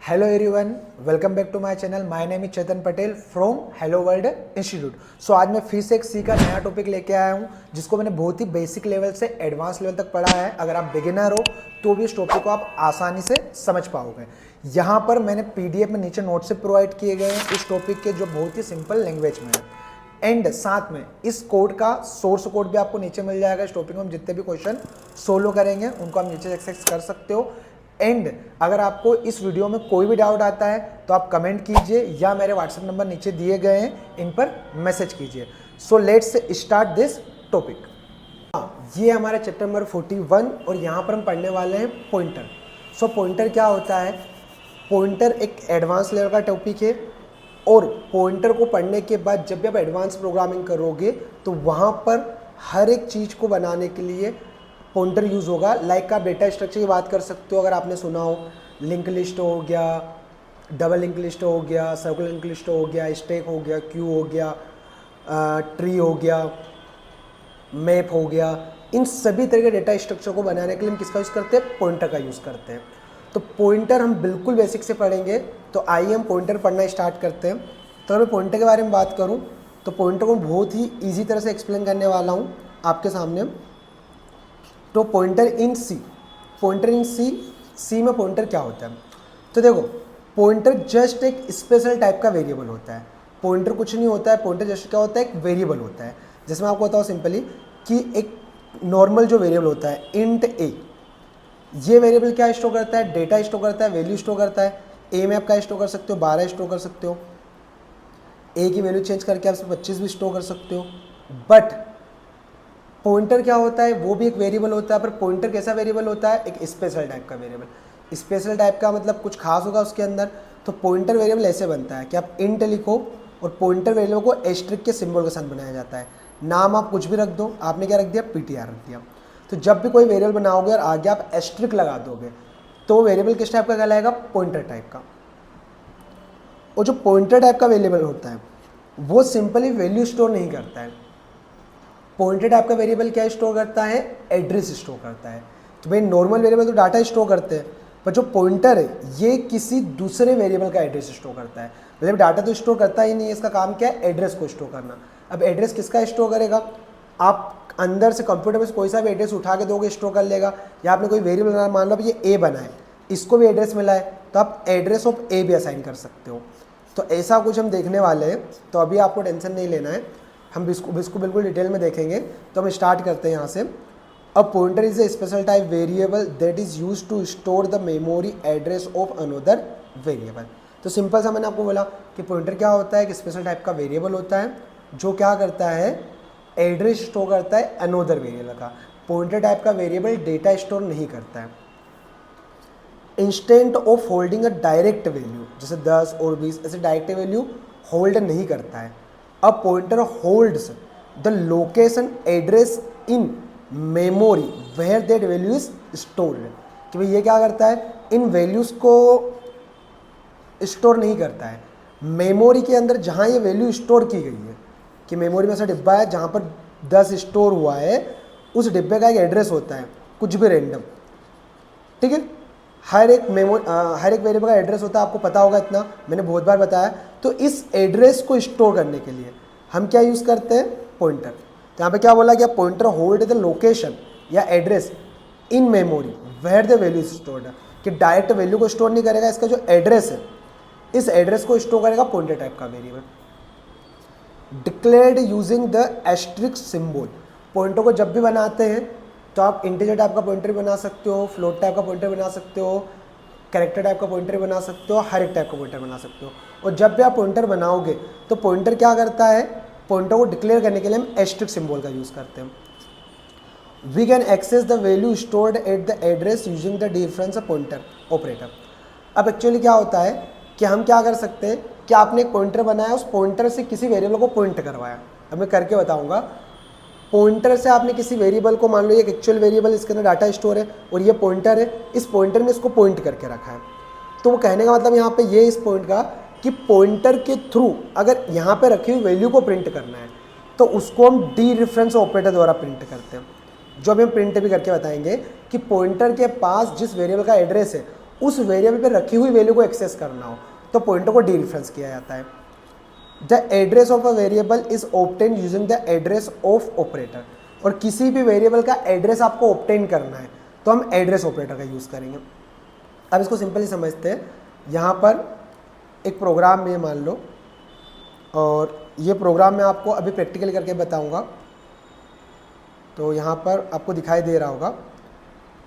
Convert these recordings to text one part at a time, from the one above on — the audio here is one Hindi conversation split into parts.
Hello everyone, welcome back to my channel. My name is Chetan Patel from Hello World Institute. So आज मैं फिर से एक सी का नया टॉपिक लेके आया हूँ जिसको मैंने बहुत ही बेसिक लेवल से एडवांस लेवल तक पढ़ा है। अगर आप बिगिनर हो तो भी इस टॉपिक को आप आसानी से समझ पाओगे। यहाँ पर मैंने पीडीएफ में नीचे नोट्स प्रोवाइड किए गए हैं इस टॉपिक के, जो बहुत ही सिंपल लैंग्वेज में है। एंड साथ में इस कोड का सोर्स कोड भी आपको नीचे मिल जाएगा। इस टॉपिक में हम जितने भी क्वेश्चन सोल्व करेंगे उनको आप नीचे एक्सेस कर सकते हो। एंड अगर आपको इस वीडियो में कोई भी डाउट आता है तो आप कमेंट कीजिए या मेरे व्हाट्सएप नंबर नीचे दिए गए हैं, इन पर मैसेज कीजिए। So let's start this topic. ये हमारा चैप्टर नंबर 41 और यहाँ पर हम पढ़ने वाले हैं पॉइंटर। सो पॉइंटर क्या होता है? पॉइंटर एक एडवांस लेवल का टॉपिक है और पॉइंटर को पढ़ने के बाद जब भी आप एडवांस प्रोग्रामिंग करोगे तो वहाँ पर हर एक चीज़ को बनाने के लिए पॉइंटर यूज़ होगा। लाइक आप डेटा स्ट्रक्चर की बात कर सकते हो, अगर आपने सुना हो लिंक लिस्ट हो गया, डबल लिंक लिस्ट हो गया, सर्कुलर लिंक लिस्ट हो गया, स्टैक हो गया, क्यू हो गया, ट्री हो गया, मैप हो गया। इन सभी तरह के डेटा स्ट्रक्चर को बनाने के लिए हम किसका यूज़ करते हैं? पॉइंटर का यूज़ करते हैं। तो पॉइंटर हम बिल्कुल बेसिक से पढ़ेंगे। तो आइए हम पॉइंटर पढ़ना स्टार्ट करते हैं। तो अगर मैं पॉइंटर के बारे में बात करूँ तो पॉइंटर को बहुत ही ईजी तरह से एक्सप्लेन करने वाला हूँ आपके सामने। तो पॉइंटर इन सी में पॉइंटर क्या होता है? तो देखो, पॉइंटर जस्ट एक स्पेशल टाइप का वेरिएबल होता है। पॉइंटर कुछ नहीं होता है, पॉइंटर जस्ट क्या होता है? एक वेरिएबल होता है। जैसे मैं आपको बताऊँ सिंपली कि एक नॉर्मल जो वेरिएबल होता है इंट ए, ये वेरिएबल क्या स्टोर करता है? डेटा स्टोर करता है, वैल्यू स्टोर करता है। ए में आप क्या स्टोर कर सकते हो? 12 स्टोर कर सकते हो। ए की वैल्यू चेंज करके आप 25 भी स्टोर कर सकते हो। बट पॉइंटर क्या होता है? वो भी एक वेरिएबल होता है, पर पॉइंटर कैसा वेरिएबल होता है? एक स्पेशल टाइप का वेरिएबल। स्पेशल टाइप का मतलब कुछ खास होगा उसके अंदर। तो पॉइंटर वेरिएबल ऐसे बनता है कि आप इंट लिखो और पॉइंटर वेरिएबल को एस्ट्रिक के सिंबल के साथ बनाया जाता है। नाम आप कुछ भी रख दो, आपने क्या रख दिया? पीटीआर रख दिया। तो जब भी कोई वेरिएबल बनाओगे और आगे आप एस्ट्रिक लगा दोगे तो वेरिएबल किस टाइप का कहलाएगा? पॉइंटर टाइप का। और जो पॉइंटर टाइप का वेरिएबल होता है वो सिंपली वैल्यू स्टोर नहीं करता है। पॉइंटर टाइप का वेरिएबल क्या स्टोर करता है? एड्रेस स्टोर करता है। तो भाई नॉर्मल वेरिएबल तो डाटा स्टोर करते हैं, पर जो पॉइंटर है ये किसी दूसरे वेरिएबल का एड्रेस स्टोर करता है। मतलब डाटा तो स्टोर करता ही नहीं है, इसका काम क्या है? एड्रेस को स्टोर करना। अब एड्रेस किसका स्टोर करेगा? आप अंदर से कंप्यूटर में कोई सा भी एड्रेस उठा के दोगे, स्टोर कर लेगा। या आपने कोई वेरिएबल बना, मान लो ये ए बना है, इसको भी एड्रेस मिला है तो आप एड्रेस ऑफ ए भी असाइन कर सकते हो। तो ऐसा कुछ हम देखने वाले हैं। तो अभी आपको टेंशन नहीं लेना है, हम इसको बिल्कुल डिटेल में देखेंगे। तो हम स्टार्ट करते हैं यहाँ से। A pointer is a special type variable that is used to store the memory address of another variable. तो सिंपल सा मैंने आपको बोला कि पॉइंटर क्या होता है? एक स्पेशल टाइप का वेरिएबल होता है जो क्या करता है? एड्रेस स्टोर करता है अनदर वेरिएबल का। पॉइंटर टाइप का वेरिएबल डेटा स्टोर नहीं करता है। Instant of holding a direct value, जैसे 10 और 20 ऐसे डायरेक्ट वैल्यू होल्ड नहीं करता है। A pointer holds the location address in memory where that value is stored। कि भाई ये क्या करता है? इन वैल्यूज़ को स्टोर नहीं करता है। मेमोरी के अंदर जहाँ ये वैल्यू स्टोर की गई है, कि मेमोरी में ऐसा डिब्बा है जहाँ पर 10 स्टोर हुआ है, उस डिब्बे का एक एड्रेस होता है, कुछ भी रैंडम। ठीक है, हर एक वेरिएबल का एड्रेस होता है, आपको पता होगा, इतना मैंने बहुत बार बताया। तो इस एड्रेस को स्टोर करने के लिए हम क्या यूज़ करते हैं? पॉइंटर। तो यहाँ पे क्या बोला गया? पॉइंटर होल्ड द लोकेशन या address in memory where the value is stored. कि डायरेक्ट वैल्यू को स्टोर नहीं करेगा, इसका जो एड्रेस है इस एड्रेस को स्टोर करेगा पॉइंटर टाइप का variable. Declared using the asterisk symbol. Pointer को जब भी बनाते हैं तो आप इंटीजर टाइप का पॉइंटर बना सकते हो, फ्लोट टाइप का पॉइंटर बना सकते हो, कैरेक्टर टाइप का पॉइंटर बना सकते हो, हर एक टाइप का पॉइंटर बना सकते हो। और जब भी आप पॉइंटर बनाओगे तो पॉइंटर क्या करता है? पॉइंटर को डिक्लेयर करने के लिए हम एस्ट्रिक सिंबल का यूज़ करते हैं। We can access the value stored at the address using the dereference pointer operator. अब एक्चुअली क्या होता है कि हम क्या कर सकते हैं कि आपने एक पॉइंटर बनाया, उस पॉइंटर से किसी वेरिएबल को पॉइंट करवाया। अब मैं करके बताऊँगा। पॉइंटर से आपने किसी वेरिएबल को, मान लो एक एक्चुअल वेरिएबल, इसके अंदर डाटा स्टोर है और ये पॉइंटर है, इस पॉइंटर में इसको पॉइंट करके रखा है। तो वो कहने का मतलब यहाँ पे ये इस पॉइंट का कि पॉइंटर के थ्रू अगर यहाँ पे रखी हुई वैल्यू को प्रिंट करना है तो उसको हम डी रेफरेंस ऑपरेटर द्वारा प्रिंट करते हैं, जो अभी हम प्रिंट भी करके बताएंगे कि पॉइंटर के पास जिस वेरिएबल का एड्रेस है उस वेरिएबल पे रखी हुई वैल्यू को एक्सेस करना हो तो पॉइंटर को डी रेफरेंस किया जाता है। The address of a variable is obtain using the address of operator, और किसी भी वेरिएबल का एड्रेस आपको ऑब्टेन करना है तो हम एड्रेस ऑपरेटर का यूज़ करेंगे। अब इसको सिंपली समझते हैं। यहाँ पर एक प्रोग्राम में मान लो, और ये प्रोग्राम मैं आपको अभी प्रैक्टिकल करके बताऊंगा। तो यहाँ पर आपको दिखाई दे रहा होगा,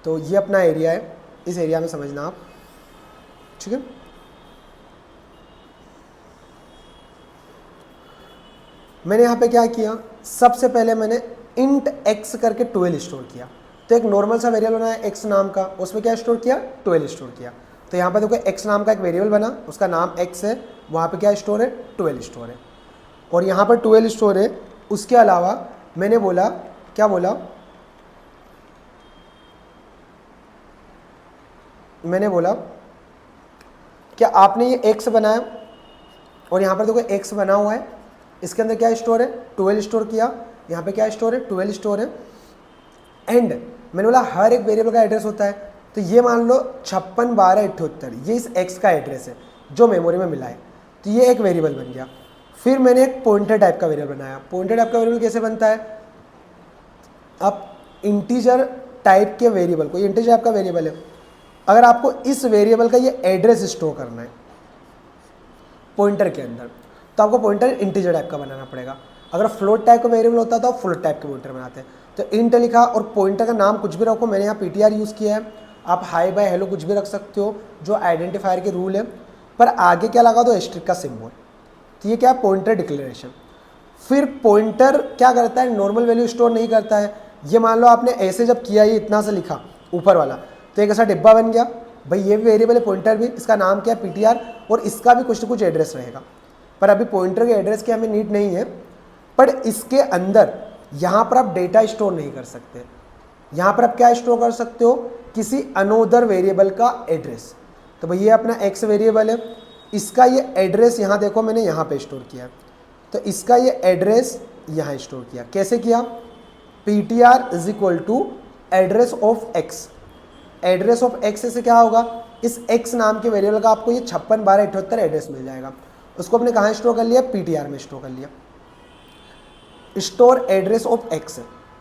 तो ये अपना एरिया है, इस एरिया में समझना आप, ठीक है। मैंने यहाँ पे क्या किया, सबसे पहले मैंने इंट x करके 12 स्टोर किया। तो एक नॉर्मल सा वेरिएबल बना है x नाम का, उसमें क्या स्टोर किया, 12 स्टोर किया। तो यहाँ पर देखो x नाम का एक वेरिएबल बना, उसका नाम x है, वहाँ पे क्या स्टोर है, 12 स्टोर है। और यहाँ पर 12 स्टोर है। उसके अलावा मैंने बोला, क्या बोला, मैंने बोला क्या आपने ये x बनाया और यहाँ पर देखो x बना हुआ है, इसके अंदर क्या स्टोर है, 12 स्टोर किया। यहाँ पे क्या स्टोर है, 12 स्टोर है। एंड मैंने बोला हर एक वेरिएबल का एड्रेस होता है, तो ये मान लो 56 12 78, ये इस x का एड्रेस है जो मेमोरी में मिला है। तो ये एक वेरिएबल बन गया। फिर मैंने एक पॉइंटर टाइप का वेरिएबल बनाया। पॉइंटर टाइप का वेरिएबल कैसे बनता है, अब इंटीजर टाइप के वेरिएबल को, ये इंटीजर टाइप का वेरिएबल है, अगर आपको इस वेरिएबल का ये एड्रेस स्टोर करना है पॉइंटर के अंदर, तो आपको पॉइंटर इंटीजर टाइप का बनाना पड़ेगा। अगर फ्लोट टाइप का वेरिएबल होता तो आप फ्लोट टाइप के पॉइंटर बनाते हैं। तो इंट लिखा और पॉइंटर का नाम कुछ भी रखो, मैंने यहाँ ptr यूज़ किया है, आप हाई बाय हेलो कुछ भी रख सकते हो जो आइडेंटिफायर के रूल है, पर आगे क्या लगा दो, एस्ट्रिक का सिंबल। तो ये क्या, पॉइंटर डिक्लेरेशन। फिर पॉइंटर क्या करता है, नॉर्मल वैल्यू स्टोर नहीं करता है। ये मान लो आपने ऐसे जब किया, ये इतना सा लिखा ऊपर वाला, तो एक ऐसा डिब्बा बन गया, भाई ये भी वेरिएबल है पॉइंटर भी, इसका नाम क्या है, ptr, और इसका भी कुछ ना कुछ एड्रेस रहेगा। पर अभी पॉइंटर के एड्रेस की हमें नीड नहीं है, पर इसके अंदर यहाँ पर आप डेटा स्टोर नहीं कर सकते। यहाँ पर आप क्या स्टोर कर सकते हो, किसी अनोदर वेरिएबल का एड्रेस। तो भाई ये अपना x वेरिएबल है, इसका ये एड्रेस यहाँ देखो मैंने यहाँ पे स्टोर किया है, तो इसका ये एड्रेस यहाँ स्टोर किया। कैसे किया, ptr is equal to address of x। Address of x से क्या होगा, इस x नाम के वेरिएबल का आपको ये 56 12 78 एड्रेस मिल जाएगा। उसको अपने कहाँ स्टोर कर लिया, ptr में स्टोर कर लिया, स्टोर एड्रेस ऑफ x।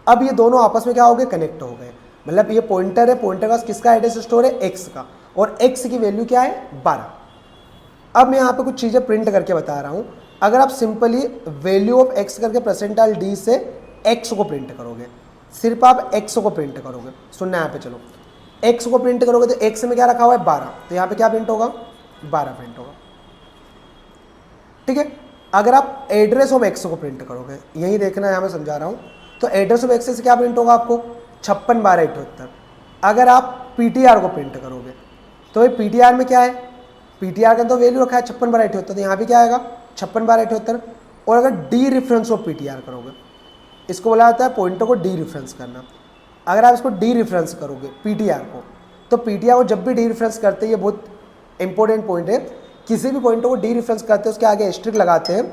अब ये दोनों आपस में क्या हो गए, कनेक्ट हो गए। मतलब ये पॉइंटर है, पॉइंटर का किसका एड्रेस स्टोर है, x का, और x की वैल्यू क्या है, 12। अब मैं यहाँ पे कुछ चीज़ें प्रिंट करके बता रहा हूँ। अगर आप सिंपली वैल्यू ऑफ x करके परसेंटाइल d से x को प्रिंट करोगे, सिर्फ आप x को प्रिंट करोगे, सुनना यहाँ पे चलो, x को प्रिंट करोगे तो x में क्या रखा हुआ है, 12, तो यहाँ पे क्या प्रिंट होगा, 12 प्रिंट होगा, ठीक है। अगर आप एड्रेस ऑफ x को प्रिंट करोगे, यही देखना है, यहाँ मैं समझा रहा हूँ, तो एड्रेस ऑफ x से क्या प्रिंट होगा आपको, 56 12 78। अगर आप ptr को प्रिंट करोगे तो भाई ptr में क्या है, ptr का तो वैल्यू रखा है 56 12 78, तो यहाँ भी क्या आएगा, 56 12 78। और अगर डी रेफरेंस ऑफ ptr करोगे, इसको बोला जाता है पॉइंटर को डी रेफरेंस करना। अगर आप इसको डी रेफरेंस करोगे ptr को, तो ptr को जब भी डी रेफरेंस करते हैं, ये बहुत इंपॉर्टेंट पॉइंट है, किसी भी पॉइंटर को डी रेफरेंस करते हैं उसके आगे एस्ट्रिक लगाते हैं,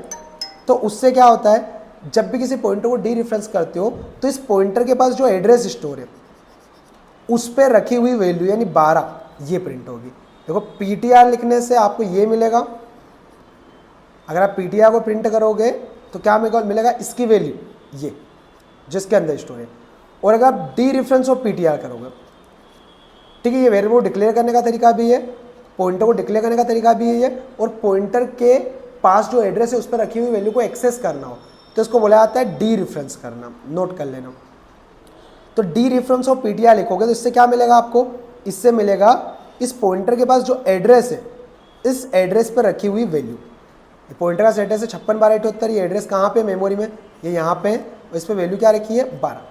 तो उससे क्या होता है, जब भी किसी पॉइंटर को डी रेफरेंस करते हो तो इस पॉइंटर के पास जो एड्रेस स्टोर है उस पर रखी हुई वैल्यू यानी 12 ये प्रिंट होगी। देखो ptr लिखने से आपको ये मिलेगा, अगर आप ptr को प्रिंट करोगे तो क्या मिलेगा, इसकी वैल्यू ये जिसके अंदर स्टोर है। और अगर आप डी रेफरेंस ऑफ ptr करोगे, ठीक है, ये वेरिएबल डिक्लेयर करने का तरीका भी है, पॉइंटर को डिक्लेयर करने का तरीका भी है, और पॉइंटर के पास जो एड्रेस है उस पर रखी हुई वैल्यू को एक्सेस करना हो तो इसको बोला जाता है डी रेफरेंस करना, नोट कर लेना। तो डी रेफरेंस ऑफ ptr लिखोगे तो इससे क्या मिलेगा आपको, इससे मिलेगा इस पॉइंटर के पास जो एड्रेस है, इस एड्रेस पर रखी हुई वैल्यू। पॉइंटर का एड्रेस है 56 12 78, ये एड्रेस कहाँ पे, मेमोरी में, ये यहाँ पे, और इस पर वैल्यू क्या रखी है, 12।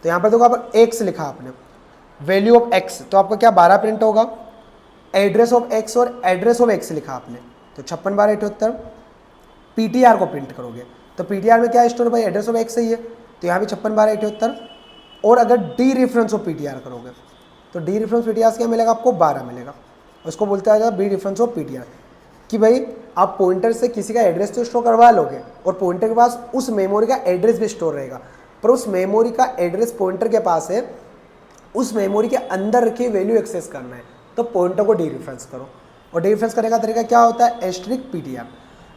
तो यहाँ पर देखो आप x लिखा आपने, वैल्यू ऑफ x, तो आपका क्या 12 प्रिंट होगा। एड्रेस ऑफ x और एड्रेस ऑफ x लिखा आपने, तो 56 12 78। ptr को प्रिंट करोगे तो ptr में क्या स्टोर है भाई, एड्रेस ऑफ x सही है, तो यहाँ भी 56 12 78। और अगर डी रेफरेंस ऑफ ptr करोगे तो डी रेफरेंस ptr से क्या मिलेगा आपको, 12 मिलेगा। उसको बोलता है डी रेफरेंस ऑफ ptr, कि भाई आप पॉइंटर से किसी का एड्रेस तो स्टोर करवा लोगे और पॉइंटर के पास उस मेमोरी का एड्रेस भी स्टोर रहेगा, पर उस मेमोरी का एड्रेस पॉइंटर के पास है, उस मेमोरी के अंदर रखी वैल्यू एक्सेस करना है, तो पॉइंटर को डी रेफरेंस करो, और डी रेफरेंस करने का तरीका क्या होता है, एस्ट्रिक पीटीआर।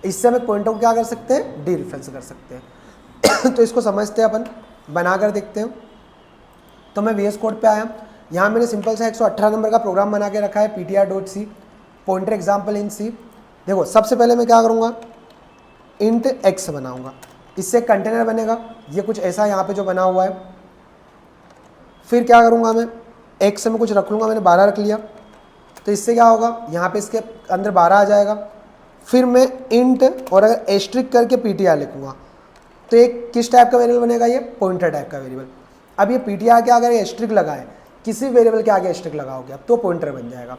इससे हम एक पॉइंटर को क्या कर सकते हैं, डी रेफरेंस कर सकते हैं। तो इसको समझते हैं अपन, बनाकर देखते हैं। तो मैं VS कोड पे आया, यहाँ मैंने सिंपल सा 118 नंबर का प्रोग्राम बना के रखा है, ptr.c पॉइंटर एग्जाम्पल इन सी। देखो सबसे पहले मैं क्या करूँगा, इंट x बनाऊँगा, इससे कंटेनर बनेगा, ये कुछ ऐसा यहाँ पे जो बना हुआ है। फिर क्या करूँगा मैं, x में कुछ रख लूँगा, मैंने 12 रख लिया, तो इससे क्या होगा, यहाँ पे इसके अंदर 12 आ जाएगा। फिर मैं इंट और अगर एस्ट्रिक करके ptr लिखूँगा तो एक किस टाइप का वेरिएबल बनेगा, ये पॉइंटर टाइप का वेरिएबल। अब ये ptr के अगर एस्ट्रिक लगाए, किसी वेरिएबल के आगे एस्ट्रिक लगाओगे अब तो पॉइंटर बन जाएगा।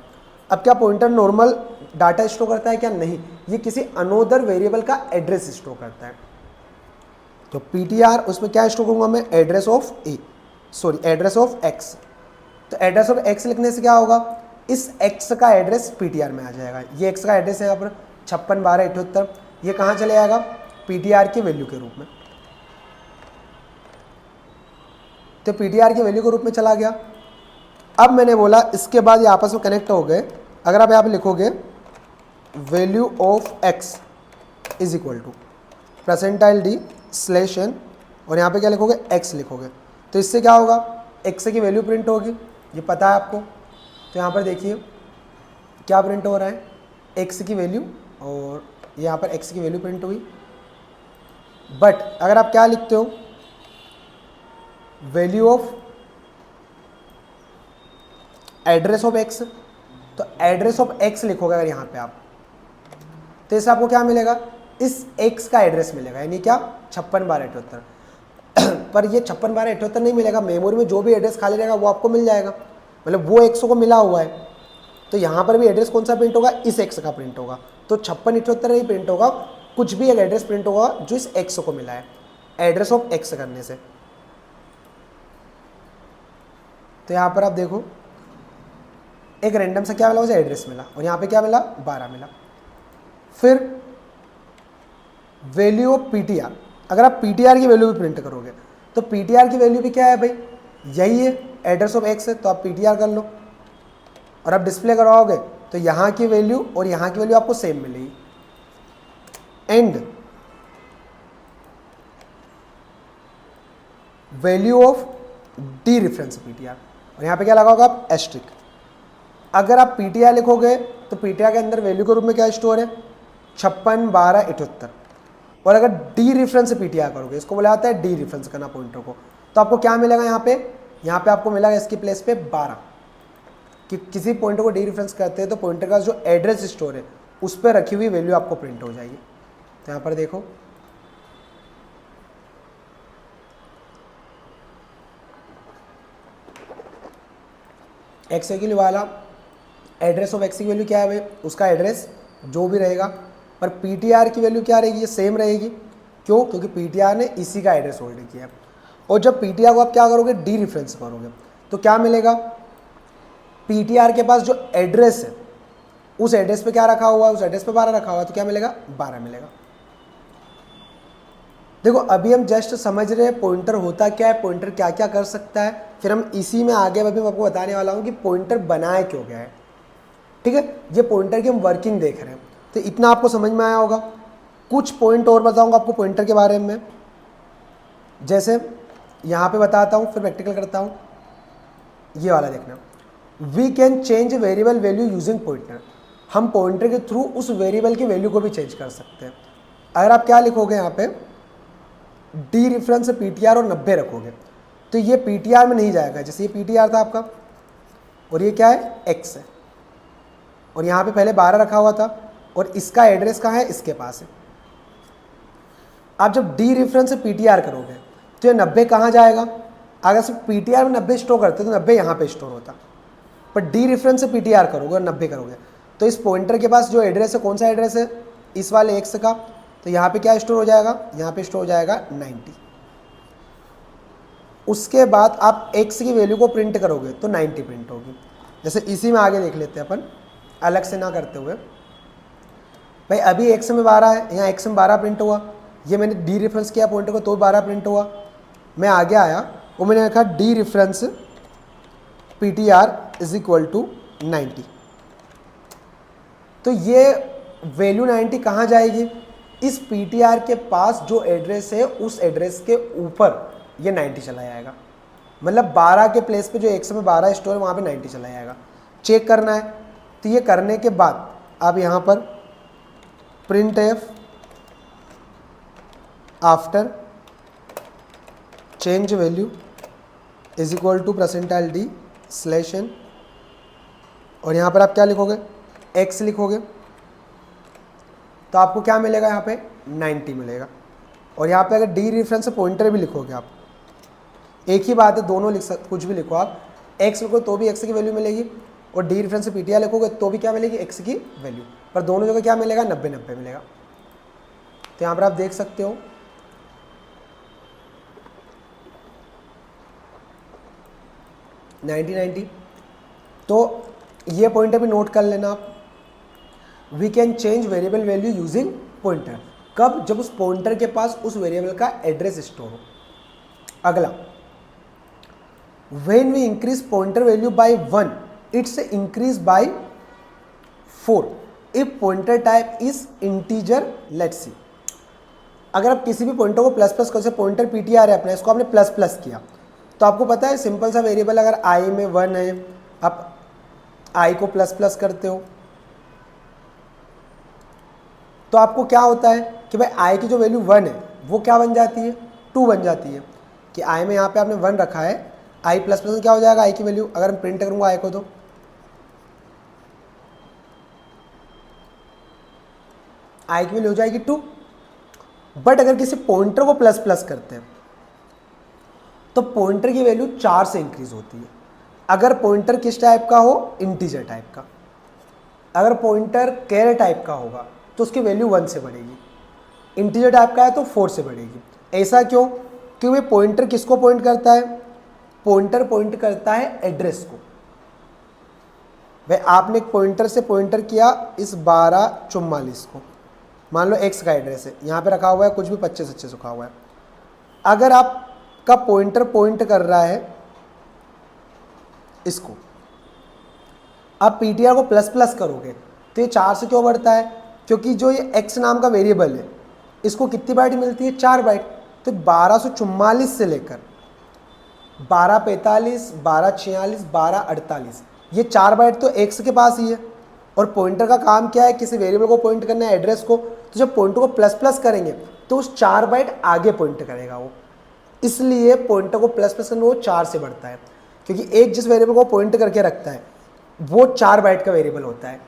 अब क्या पॉइंटर नॉर्मल डाटा स्टोर करता है क्या, नहीं, ये किसी अनोदर वेरिएबल का एड्रेस स्टोर करता है। तो ptr उसमें क्या स्टोर करूँगा मैं, एड्रेस ऑफ x। तो एड्रेस ऑफ x लिखने से क्या होगा, इस x का एड्रेस ptr में आ जाएगा। ये x का एड्रेस है यहाँ पर 56 12 78, ये कहाँ चले जाएगा, ptr की वैल्यू के रूप में। तो ptr की वैल्यू के रूप में चला गया। अब मैंने बोला इसके बाद ये आपस में कनेक्ट हो गए। अगर आप यहाँ पे लिखोगे value of x is equal to %d/n और यहाँ पे क्या लिखोगे, x लिखोगे, तो इससे क्या होगा, x की वैल्यू प्रिंट होगी, ये पता है आपको। तो यहाँ पर देखिए क्या प्रिंट हो रहा है, x की वैल्यू, और यहाँ पर x की वैल्यू प्रिंट हुई। बट अगर आप क्या लिखते हो, value of address of x, तो एड्रेस ऑफ x लिखोगे अगर यहाँ पे आप, तो इससे आपको क्या मिलेगा, इस x का एड्रेस मिलेगा, यानी क्या 56 12 78। पर ये 56 12 78 नहीं मिलेगा, मेमोरी में जो भी एड्रेस खाली रहेगा वो आपको मिल जाएगा, मतलब वो x को मिला हुआ है। तो यहाँ पर भी एड्रेस कौन सा प्रिंट होगा, इस x का प्रिंट होगा। तो 56 78 नहीं प्रिंट होगा, कुछ भी एक एड्रेस प्रिंट होगा जो इस x को मिला है, एड्रेस ऑफ x करने से। तो यहाँ पर आप देखो एक रैंडम सा क्या मिला, उसे एड्रेस मिला, और यहाँ पे क्या मिला, 12 मिला। फिर वैल्यू ऑफ ptr, अगर आप ptr की वैल्यू भी प्रिंट करोगे तो ptr की वैल्यू भी क्या है भाई, यही है, एड्रेस ऑफ x है, तो आप ptr कर लो, और आप डिस्प्ले करवाओगे तो यहाँ की वैल्यू और यहाँ की वैल्यू आपको सेम मिलेगी। And value of D reference ptr, और यहाँ पे क्या लगाओगे आप, एस्ट्रिक। अगर आप ptr लिखोगे तो ptr के अंदर वैल्यू के रूप में क्या स्टोर है, 56 12 78, और अगर डी रेफरेंस ptr करोगे, इसको बोला जाता है डी रेफरेंस करना पॉइंटर को, तो आपको क्या मिलेगा, यहाँ पे आपको मिलेगा इसकी प्लेस पे 12, कि किसी पॉइंटर को डी रेफरेंस करते हैं तो पॉइंटर का जो एड्रेस स्टोर है उस पर रखी हुई वैल्यू आपको प्रिंट हो जाएगी। तो यहाँ पर देखो एक्स की वाला एड्रेस ऑफ एक्स की वैल्यू क्या है भाई, उसका एड्रेस जो भी रहेगा, पर ptr की वैल्यू क्या रहेगी, ये सेम रहेगी। क्यों, क्योंकि ptr ने इसी का एड्रेस होल्ड किया है। और जब ptr को आप क्या करोगे, डी रेफरेंस करोगे, तो क्या मिलेगा, ptr के पास जो एड्रेस है उस एड्रेस पे क्या रखा हुआ है, उस एड्रेस पे 12 रखा हुआ है, तो क्या मिलेगा, 12 मिलेगा। देखो अभी हम जस्ट समझ रहे हैं पॉइंटर होता क्या है, पॉइंटर क्या क्या कर सकता है, फिर हम इसी में आगे अभी मैं आपको बताने वाला हूँ कि पॉइंटर बनाया क्यों गया है। ठीक है, ये पॉइंटर की हम वर्किंग देख रहे हैं, तो इतना आपको समझ में आया होगा। कुछ पॉइंट और बताऊंगा आपको पॉइंटर के बारे में, जैसे यहाँ पे बताता हूँ, फिर प्रैक्टिकल करता हूँ। ये वाला देखना, we can change variable value using pointer, हम पॉइंटर के थ्रू उस वेरिएबल की वैल्यू को भी चेंज कर सकते हैं। अगर आप क्या लिखोगे यहाँ पे, डी रेफरेंस ptr और 90 रखोगे तो ये ptr में नहीं जाएगा, जैसे ये ptr था आपका और ये क्या है, x है, और यहाँ पे पहले 12 रखा हुआ था, और इसका एड्रेस कहाँ है, इसके पास है। आप जब डी रेफरेंस ptr करोगे तो ये 90 कहाँ जाएगा, अगर सिर्फ ptr में 90 स्टोर करते तो 90 यहाँ पे स्टोर होता, पर डी रेफरेंस ptr करोगे और 90 करोगे तो इस पॉइंटर के पास जो एड्रेस है, कौन सा एड्रेस है, इस वाले x का, तो यहाँ पे क्या स्टोर हो जाएगा, यहाँ पे स्टोर हो जाएगा 90। उसके बाद आप x की वैल्यू को प्रिंट करोगे तो 90 प्रिंट होगी। जैसे इसी में आगे देख लेते हैं अपन, अलग से ना करते हुए। भाई अभी x में 12 है, यहाँ x में 12 प्रिंट हुआ, ये मैंने डी रेफरेंस किया पॉइंटर को तो 12 प्रिंट हुआ। मैं आगे आया और मैंने लिखा dereference ptr is equal to 90। तो ये वैल्यू 90 कहाँ जाएगी? इस पीटीआर के पास जो एड्रेस है उस एड्रेस के ऊपर ये 90 चला जाएगा। मतलब 12 के प्लेस पे जो x में 12 स्टोर है वहाँ पे 90 चला जाएगा। चेक करना है, तो ये करने के बाद आप यहाँ पर printf after change value is equal to %d /n, और यहाँ पर आप क्या लिखोगे? x लिखोगे, तो आपको क्या मिलेगा? यहाँ पे 90 मिलेगा। और यहाँ पे अगर डी रेफरेंस पॉइंटर भी लिखोगे आप, एक ही बात है, दोनों लिख सकते, कुछ भी लिखो आप, x लिखो तो भी x की वैल्यू मिलेगी, और डी रेफरेंस पीटीआर लिखोगे तो भी क्या मिलेगी? x की वैल्यू। पर दोनों जगह क्या मिलेगा? 90-90 मिलेगा। तो यहाँ पर आप देख सकते हो 90-90। तो ये पॉइंटर भी नोट कर लेना आप। We can change variable value using pointer. कब? जब उस पॉइंटर के पास उस वेरिएबल का एड्रेस स्टोर हो। अगला, when we increase pointer value by 1 it's increase by 4 if pointer type is integer. Let's see, अगर आप किसी भी पॉइंटर को प्लस प्लस, जैसे पॉइंटर पीटीआर है अपना, इसको आपने प्लस प्लस किया, तो आपको पता है सिंपल सा वेरिएबल अगर आई में 1 है, आप आई को प्लस प्लस करते हो तो आपको क्या होता है कि भाई आई की जो वैल्यू 1 है वो क्या बन जाती है? 2 बन जाती है। कि आई में यहाँ पे आपने 1 रखा है, आई प्लस प्लस में क्या हो जाएगा? आई की वैल्यू, अगर मैं प्रिंट करूंगा आई को, तो आई की वैल्यू हो जाएगी 2। बट अगर किसी पॉइंटर को प्लस प्लस करते हैं तो पॉइंटर की वैल्यू 4 से इंक्रीज होती है। अगर पॉइंटर किस टाइप का हो? इंटीजर टाइप का। अगर पॉइंटर कैर टाइप का होगा तो उसकी वैल्यू 1 से बढ़ेगी, इंटीजर टाइप का है तो 4 से बढ़ेगी। ऐसा क्यों? क्योंकि पॉइंटर किसको पॉइंट करता है? पॉइंटर पॉइंट करता है एड्रेस को। भाई आपने एक पॉइंटर से पॉइंटर किया इस 1244 को, मान लो x का एड्रेस है, यहाँ पे रखा हुआ है कुछ भी 25-25 रखा हुआ है। अगर आपका पॉइंटर पॉइंट कर रहा है इसको, आप पीटीआर को प्लस प्लस करोगे तो ये 4 से क्यों बढ़ता है? क्योंकि जो ये x नाम का वेरिएबल है इसको कितनी बाइट मिलती है? 4 बाइट। तो 1244 से लेकर 1245, 1246, 1248, ये 4 बाइट तो x के पास ही है। और पॉइंटर का काम क्या है? किसी वेरिएबल को पॉइंट करना है, एड्रेस को। तो जब पॉइंटर को प्लस प्लस करेंगे तो उस 4 बाइट आगे पॉइंट करेगा वो, इसलिए पॉइंटर को प्लस प्लस करना वो 4 से बढ़ता है। क्योंकि एक जिस वेरिएबल को पॉइंट करके रखता है वो 4 बाइट का वेरिएबल होता है।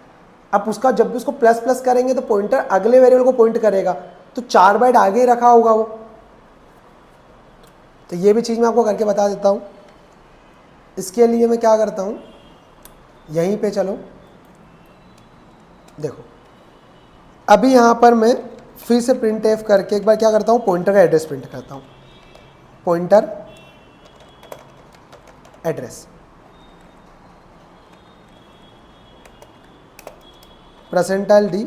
अब उसका जब भी उसको प्लस प्लस करेंगे तो पॉइंटर अगले वेरिएबल को पॉइंट करेगा, तो 4 बाइट आगे ही रखा होगा वो। तो ये भी चीज़ मैं आपको करके बता देता हूँ। इसके लिए मैं क्या करता हूँ, यहीं पे चलो देखो, अभी यहाँ पर मैं फिर से प्रिंट एफ करके एक बार क्या करता हूँ, पॉइंटर का एड्रेस प्रिंट करता हूँ। पॉइंटर एड्रेस %d,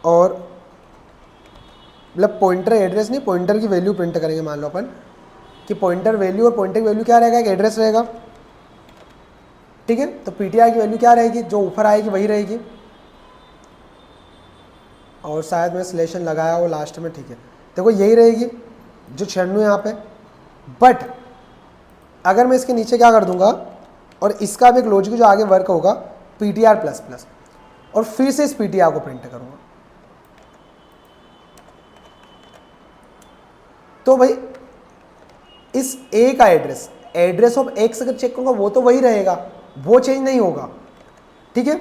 और मतलब पॉइंटर एड्रेस नहीं, पॉइंटर की वैल्यू प्रिंट करेंगे। मान लो अपन कि पॉइंटर वैल्यू, और पॉइंटर की वैल्यू क्या रहेगा? एक एड्रेस रहेगा, ठीक है। तो पीटीआर की वैल्यू क्या रहेगी? जो ऊपर आएगी वही रहेगी, और शायद मैं स्लेशन लगाया हो लास्ट में, ठीक है। देखो यही रहेगी जो 96 यहाँ पे। बट अगर मैं इसके नीचे क्या कर दूंगा, और इसका भी एक लॉजिक जो आगे वर्क होगा, पीटीआर प्लस प्लस, और फिर से इस पीटीआर को प्रिंट करूंगा, तो भाई इस ए का एड्रेस, एड्रेस ऑफ एक्स अगर चेक करूंगा वो तो वही रहेगा, वो चेंज नहीं होगा, ठीक है,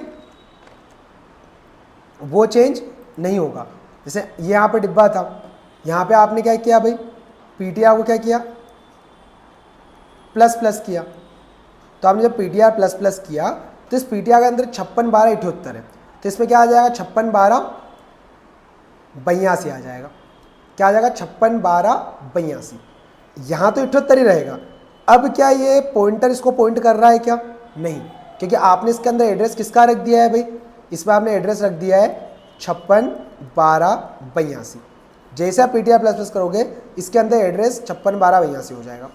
वो चेंज नहीं होगा। जैसे ये यहाँ पे डिब्बा था, यहाँ पे आपने क्या किया भाई, पीटीआर को क्या किया? प्लस प्लस किया। तो आपने जब पीटीआर प्लस प्लस किया तो इस पीटीआर के अंदर 56 12 78 है, तो इसमें क्या आ जाएगा? 56 12 82 आ जाएगा। क्या आ जाएगा? 56 12 82। यहाँ तो 78 ही रहेगा। अब क्या ये पॉइंटर इसको पॉइंट कर रहा है क्या? नहीं, क्योंकि आपने इसके अंदर एड्रेस किसका रख दिया है भाई? इसमें आपने एड्रेस रख दिया है 56 12 82। जैसे आप पीटीआर प्लस प्लस करोगे इसके अंदर एड्रेस 56 12 82 हो जाएगा।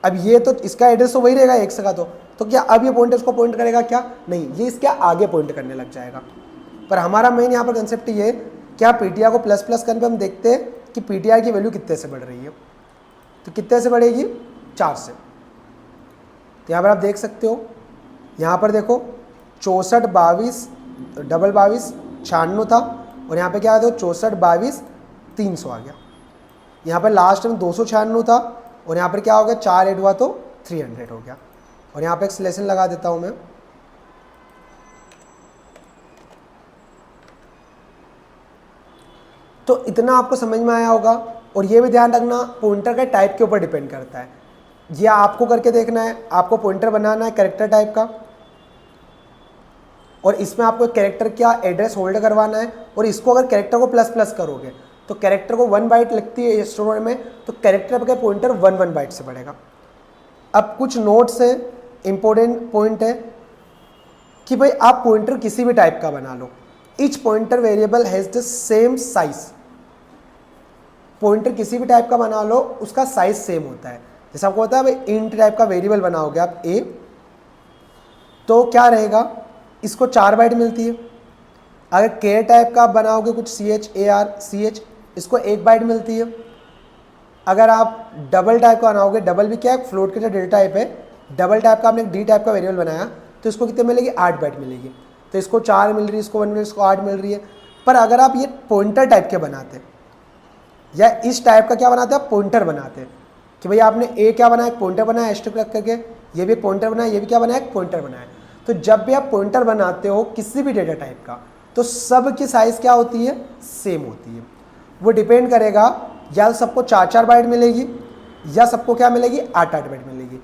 अब ये तो इसका एड्रेस तो वही रहेगा x का, तो क्या अब ये पॉइंटर इसको पॉइंट करेगा क्या? नहीं, ये इसके आगे पॉइंट करने लग जाएगा। पर हमारा मेन यहाँ पर कंसेप्ट ये है, क्या पीटीआर को प्लस प्लस करने पर हम देखते हैं कि पीटीआर की वैल्यू कितने से बढ़ रही है। तो कितने से बढ़ेगी? 4 से। तो यहाँ पर आप देख सकते हो, यहाँ पर देखो 64 22 डबल 22 96 था, और यहाँ पे क्या है, 64 22 300 आ गया। यहाँ पर लास्ट में 296 था, और यहाँ पर क्या हो गया, 4 ऐड हुआ तो 300 हो गया। और यहाँ पे एक सिलेक्शन लगा देता हूँ मैं। तो इतना आपको समझ में आया होगा। और ये भी ध्यान रखना, पॉइंटर का टाइप के ऊपर डिपेंड करता है। ये आपको करके देखना है, आपको पॉइंटर बनाना है कैरेक्टर टाइप का, और इसमें आपको कैरेक्टर क्या एड्रेस होल्ड करवाना है। और इसको अगर कैरेक्टर को प्लस प्लस करोगे तो कैरेक्टर को 1 बाइट लगती है स्टोर में, तो कैरेक्टर का पॉइंटर 1 बाइट से बढ़ेगा। अब कुछ नोट्स है, इंपॉर्टेंट पॉइंट है कि भाई आप पॉइंटर किसी भी टाइप का बना लो, each pointer variable has the same size. Pointer किसी भी टाइप का बना लो, उसका साइज सेम होता है। जैसे आपको पता है भाई इंट टाइप का वेरिएबल बनाओगे आप a, तो क्या रहेगा, इसको 4 बाइट मिलती है। अगर के टाइप का आप बनाओगे कुछ CHAR इसको 1 बाइट मिलती है। अगर आप डबल टाइप का बनाओगे, डबल भी क्या है, फ्लोट के जो डेल्टा टाइप है, डबल टाइप का आपने डी टाइप का वेरिएबल बनाया तो इसको कितने मिलेगी, 8 बाइट मिलेगी। तो इसको 4 मिल रही है, इसको 1 मिल रही है, इसको 8 मिल रही है। पर अगर आप ये पॉइंटर टाइप के बनाते या इस टाइप का क्या बनाते हैं, पॉइंटर बनाते कि भाई आपने ए क्या बनाया, एक पॉइंटर बनाया एस्ट्रिक रख करके, ये भी पॉइंटर बनाया, ये भी क्या बनाया, एक पॉइंटर बनाया। तो जब भी आप पॉइंटर बनाते हो किसी भी डेटा टाइप का, तो सब की साइज़ क्या होती है, सेम होती है। वो डिपेंड करेगा या सबको 4 बाइट मिलेगी या सबको क्या मिलेगी, 8 बाइट मिलेगी।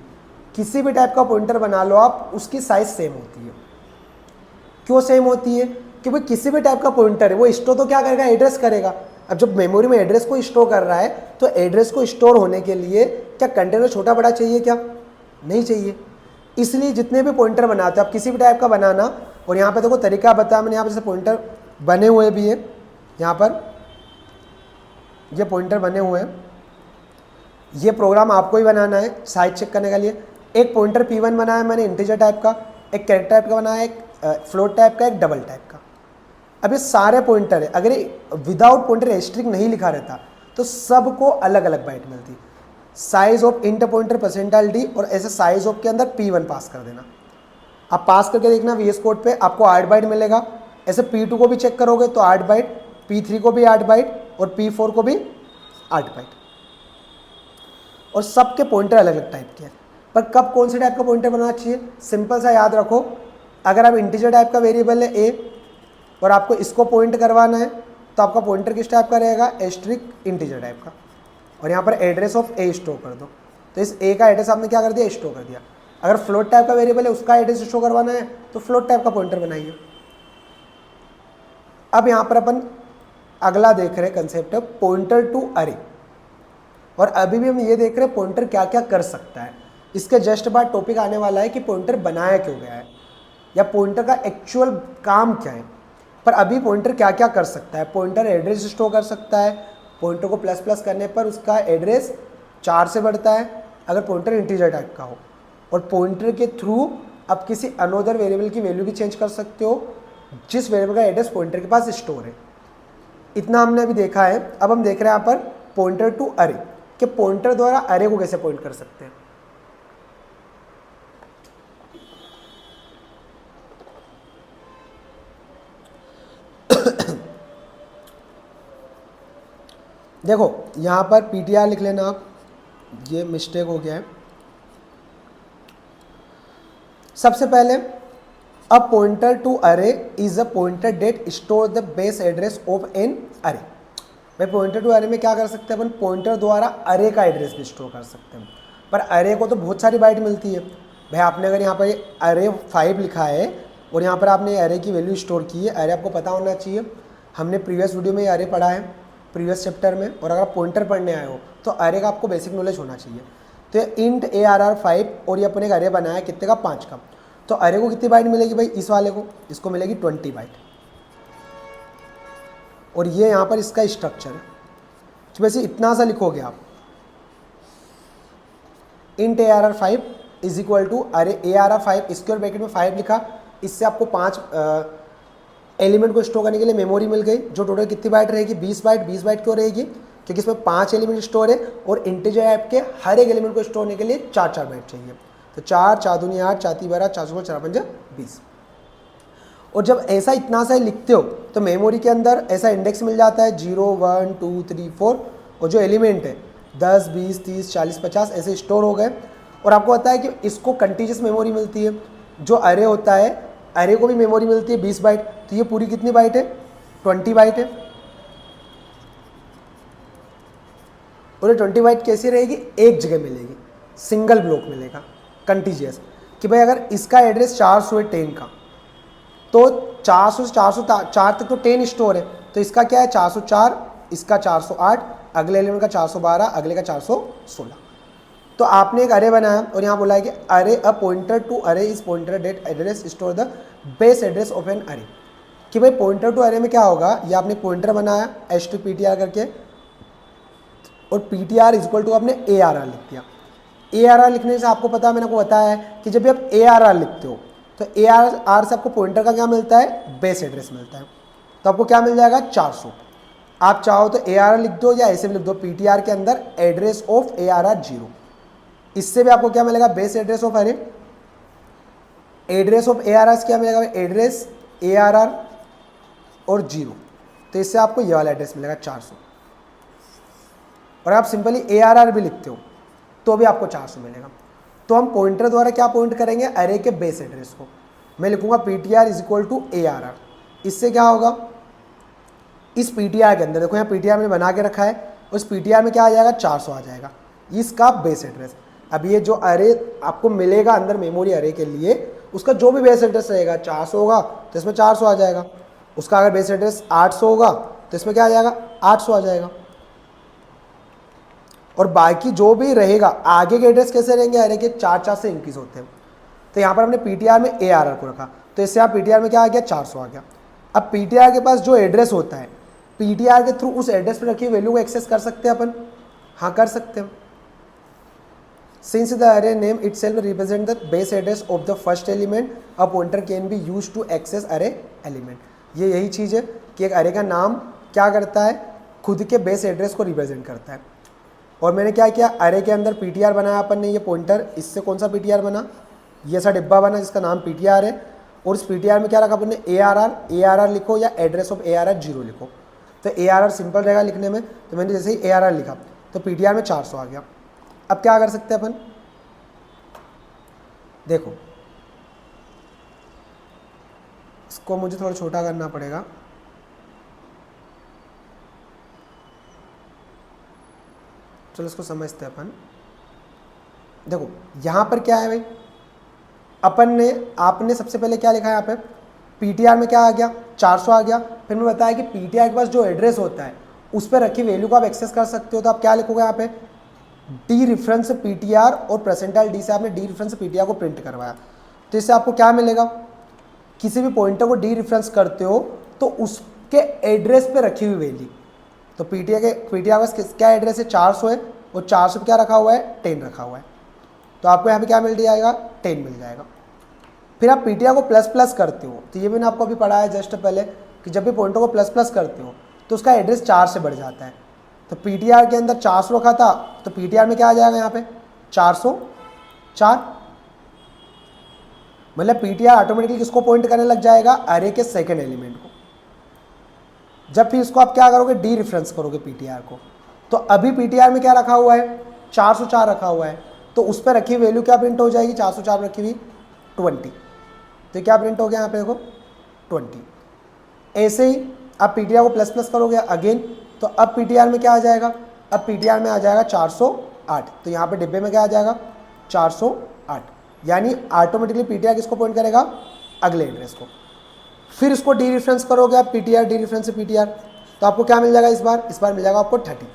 किसी भी टाइप का पॉइंटर बना लो आप, उसकी साइज़ सेम होती है। क्यों सेम होती है? क्योंकि किसी भी टाइप का पॉइंटर है वो स्टोर तो क्या करेगा, एड्रेस करेगा। अब जब मेमोरी में एड्रेस को स्टोर कर रहा है तो एड्रेस को स्टोर होने के लिए क्या कंटेनर छोटा बड़ा चाहिए, क्या नहीं चाहिए। इसलिए जितने भी पॉइंटर बनाते हो आप किसी भी टाइप का बनाना, और यहाँ पे देखो तरीका बताया मैंने, यहाँ पर जैसे पॉइंटर बने हुए भी है, यहाँ पर ये पॉइंटर बने हुए हैं। ये प्रोग्राम आपको ही बनाना है साइज चेक करने के लिए। एक पॉइंटर P1 बनाया मैंने इंटीजर टाइप का, एक कैरेक्टर टाइप का बनाया, एक फ्लोट टाइप का, एक डबल टाइप का। अब ये सारे पॉइंटर है, अगर विदाउट पॉइंटर एस्ट्रिक नहीं लिखा रहता तो सबको अलग अलग बाइट मिलती। Size of inter pointer %d, और ऐसे साइज ऑफ के अंदर P1 पास कर देना। आप पास करके देखना VS कोड पे आपको 8 बाइट मिलेगा। ऐसे P2 को भी चेक करोगे तो 8 बाइट, P3 को भी 8 बाइट और P4 को भी 8 बाइट। और सबके पॉइंटर अलग अलग टाइप के हैं। पर कब कौन से टाइप का पॉइंटर बनाना चाहिए, सिंपल सा याद रखो। अगर आप इंटीजर टाइप का वेरिएबल है a और आपको इसको पॉइंट करवाना है तो आपका पॉइंटर किस टाइप का रहेगा, एस्ट्रिक इंटीजर टाइप का। और यहाँ पर एड्रेस ऑफ a स्टोर कर दो, तो इस a का एड्रेस आपने क्या कर दिया, स्टोर कर दिया। अगर फ्लोट टाइप का वेरिएबल है उसका एड्रेस स्टोर करवाना है तो फ्लोट टाइप का पॉइंटर बनाइए। अब यहाँ पर अपन अगला देख रहे हैं कंसेप्ट है पॉइंटर टू अरे। और अभी भी हम ये देख रहे हैं पॉइंटर क्या क्या कर सकता है। इसके जस्ट बाद टॉपिक आने वाला है कि पॉइंटर बनाया क्यों गया है या पॉइंटर का एक्चुअल काम क्या है। पर अभी पॉइंटर क्या क्या कर सकता है, पॉइंटर एड्रेस स्टोर कर सकता है। पॉइंटर को प्लस प्लस करने पर उसका एड्रेस 4 से बढ़ता है अगर पॉइंटर इंटीजर टाइप का हो। और पॉइंटर के थ्रू आप किसी अनदर वेरिएबल की वैल्यू भी चेंज कर सकते हो जिस वेरिएबल का एड्रेस पॉइंटर के पास स्टोर है। इतना हमने अभी देखा है। अब हम देख रहे हैं यहाँ पर पॉइंटर टू अरे, कि पॉइंटर द्वारा अरे को कैसे पॉइंट कर सकते हैं। देखो यहाँ पर ptr लिख लेना आप, ये मिस्टेक हो गया है। सबसे पहले a pointer to array is a pointer that store the base address of an array. भाई पॉइंटर टू अरे में क्या कर सकते हैं अपन, पॉइंटर द्वारा अरे का एड्रेस भी स्टोर कर सकते हैं। पर अरे को तो बहुत सारी बाइट मिलती है। भाई आपने अगर यहाँ पर अरे 5 लिखा है और यहाँ पर आपने अरे की वैल्यू स्टोर की है, अरे आपको पता होना चाहिए, हमने प्रीवियस वीडियो में ये अरे पढ़ा है प्रीवियस चैप्टर में। और अगर आप पॉइंटर पढ़ने आए हो तो अरे का आपको बेसिक नॉलेज होना चाहिए। तो ये इंट ARR 5 और ये अपने एक अरे बनाया कितने का, 5 का। तो अरे को कितनी बाइट मिलेगी भाई, इस वाले को, इसको मिलेगी 20 बाइट। और ये यहाँ पर इसका स्ट्रक्चर है। तो वैसे इतना सा लिखोगे आप, int ARR5 is equal to अरे ARR5 स्क्वायर ब्रैकेट में 5 लिखा, इससे आपको 5 एलिमेंट को स्टोर करने के लिए मेमोरी मिल गई, जो टोटल कितनी बाइट रहेगी 20 बाइट। 20 बाइट क्यों रहेगी, क्योंकि इसमें 5 एलिमेंट स्टोर है और इंटीजर ऐप के हर एक एलिमेंट को स्टोर करने के लिए 4 बाइट चाहिए। तो 4 4 दूनी 8 4 3 12 4 16 4 5 20। और जब ऐसा इतना सा लिखते हो तो मेमोरी के अंदर ऐसा इंडेक्स मिल जाता है 0 1 2 3 4, और जो एलिमेंट है 10 20 30 40 50 ऐसे स्टोर हो गए। और आपको पता है कि इसको कंटीजियस मेमोरी मिलती है, जो अरे होता है अरे को भी मेमोरी मिलती है 20 बाइट। तो ये पूरी कितनी बाइट है 20 बाइट है। और ये 20 बाइट कैसी रहेगी, एक जगह मिलेगी, सिंगल ब्लॉक मिलेगा कंटीजियस। कि भाई अगर इसका एड्रेस 400 है 10 का, तो 400 से 404 तक तो 10 स्टोर है, तो इसका क्या है 404, इसका 408, अगले एलिमेंट का 412, अगले का 416। तो आपने एक अरे बनाया और यहाँ बोला है कि array a pointer to array is pointer that address store the base address of an array. कि भाई पॉइंटर टू अरे में क्या होगा, ये आपने पॉइंटर बनाया h2ptr करके, और ptr इज इक्वल टू आपने ARR लिख दिया। ARR लिखने से आपको पता है, मैंने आपको बताया है कि जब भी आप ARR लिखते हो तो ARR से आपको पॉइंटर का क्या मिलता है, बेस एड्रेस मिलता है। तो आपको क्या मिल जाएगा 400। आप चाहो तो ARR लिख दो या ऐसे भी लिख दो, ptr के अंदर एड्रेस ऑफ ARR 0। इससे भी आपको क्या मिलेगा, बेस एड्रेस ऑफ अरे। एड्रेस ऑफ ARR क्या मिलेगा, एड्रेस ARR और 0, तो इससे आपको ये वाला एड्रेस मिलेगा 400। और आप सिंपली ARR भी लिखते हो तो भी आपको 400 मिलेगा। तो हम पॉइंटर द्वारा क्या पॉइंट करेंगे, अरे के बेस एड्रेस को। मैं लिखूंगा ptr is equal to ARR। इससे क्या होगा, इस ptr के अंदर देखो यहाँ ptr मैंने बना के रखा है, उस ptr में क्या आ जाएगा 400 आ जाएगा, इसका बेस एड्रेस। अब ये जो अरे आपको मिलेगा अंदर मेमोरी अरे के लिए, उसका जो भी बेस एड्रेस रहेगा 400 होगा तो इसमें 400 आ जाएगा। उसका अगर बेस एड्रेस 800 होगा तो इसमें क्या आ जाएगा 800 आ जाएगा। और बाकी जो भी रहेगा आगे के एड्रेस कैसे रहेंगे, अरे के 4 से इंक्रीज होते हैं। तो यहाँ पर हमने ptr में ARR को रखा, तो इससे आप ptr में क्या आ गया 400 आ गया। अब ptr के पास जो एड्रेस होता है, ptr के थ्रू उस एड्रेस पर रखी वैल्यू को एक्सेस कर सकते हैं अपन, हाँ कर सकते हैं। Since the array name itself represent the base address of the first element, a pointer can be used to access array element। ये यही चीज़ है कि एक अरे का नाम क्या करता है, खुद के बेस एड्रेस को रिप्रेजेंट करता है। और मैंने क्या किया, अरे के अंदर ptr बनाया अपन ने, ये पॉइंटर, इससे कौन सा ptr बना, ये सा डिब्बा बना जिसका नाम ptr है। और इस ptr में क्या रखा अपन ने, ARR लिखो या एड्रेस ऑफ ARR 0 लिखो। तो ARR सिंपल रहेगा लिखने में, तो मैंने जैसे ही ARR लिखा तो ptr में 400 आ गया। अब क्या कर सकते हैं अपन, देखो इसको मुझे थोड़ा छोटा करना पड़ेगा। चलो इसको समझते हैं अपन। देखो यहां पर क्या है भाई, अपन ने आपने सबसे पहले क्या लिखा है यहाँ पे, ptr में क्या आ गया 400 आ गया। फिर मैं बताया कि ptr के पास जो एड्रेस होता है उस पर रखी वैल्यू को आप एक्सेस कर सकते हो। तो आप क्या लिखोगे यहाँ पे, डी रेफरेंस ptr, और परसेंटाइल डी से आपने डी रेफरेंस ptr को प्रिंट करवाया। तो इससे आपको क्या मिलेगा, किसी भी पॉइंटर को डी रेफरेंस करते हो तो उसके एड्रेस पे रखी हुई वैल्यू, तो ptr के पास क्या एड्रेस है 400 है, और 400 पे क्या रखा हुआ है 10 रखा हुआ है। तो आपको यहाँ पे क्या मिल जाएगा 10 मिल जाएगा। फिर आप ptr को प्लस प्लस करते हो, तो ये मैंने आपको अभी पढ़ाया जस्ट पहले कि जब भी पॉइंटर को प्लस प्लस करते हो तो उसका एड्रेस 4 से बढ़ जाता है। तो ptr के अंदर 400 रखा था, तो ptr में क्या आ जाएगा यहाँ पे 404, मतलब ptr ऑटोमेटिकली किसको पॉइंट करने लग जाएगा, अरे के सेकंड एलिमेंट को। जब फिर इसको आप क्या करोगे, डी रेफरेंस करोगे ptr को, तो अभी ptr में क्या रखा हुआ है 404 रखा हुआ है, तो उस पर रखी वैल्यू क्या प्रिंट हो जाएगी, 404 रखी हुई 20, तो क्या प्रिंट हो गया यहाँ पे देखो 20। ऐसे ही आप ptr को प्लस प्लस करोगे अगेन, तो अब ptr में क्या आ जाएगा, अब ptr में आ जाएगा 408, तो यहाँ पे डिब्बे में क्या आ जाएगा 408, यानी ऑटोमेटिकली ptr किसको पॉइंट करेगा, अगले एड्रेस को। फिर इसको डी रेफरेंस करोगे आप ptr, डी रेफरेंस से ptr, तो आपको क्या मिल जाएगा इस बार मिल जाएगा आपको 30।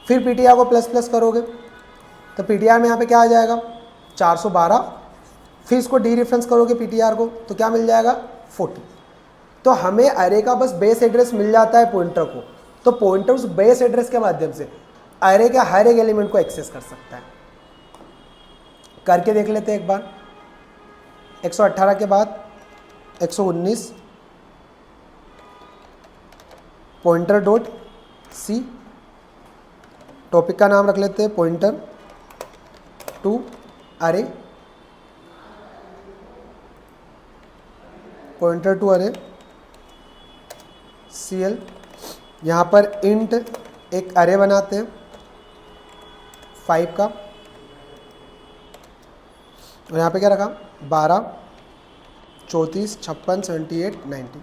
फिर ptr को प्लस प्लस करोगे तो ptr में यहाँ पे क्या आ जाएगा 412, फिर इसको डी रेफरेंस करोगे ptr को तो क्या मिल जाएगा 40। तो हमें अरे का बस बेस एड्रेस मिल जाता है पॉइंटर को, तो पॉइंटर उस बेस एड्रेस के माध्यम से अरे के हर एक एलिमेंट को एक्सेस कर सकता है। करके देख लेते हैं एक बार। 118 के बाद 119 पॉइंटर डॉट सी, टॉपिक का नाम रख लेते हैं पॉइंटर टू अरे, पॉइंटर टू अरे CL। यहाँ पर इंट एक अरे बनाते हैं 5 का, और यहाँ पे क्या रखा 12 34 56 78 90।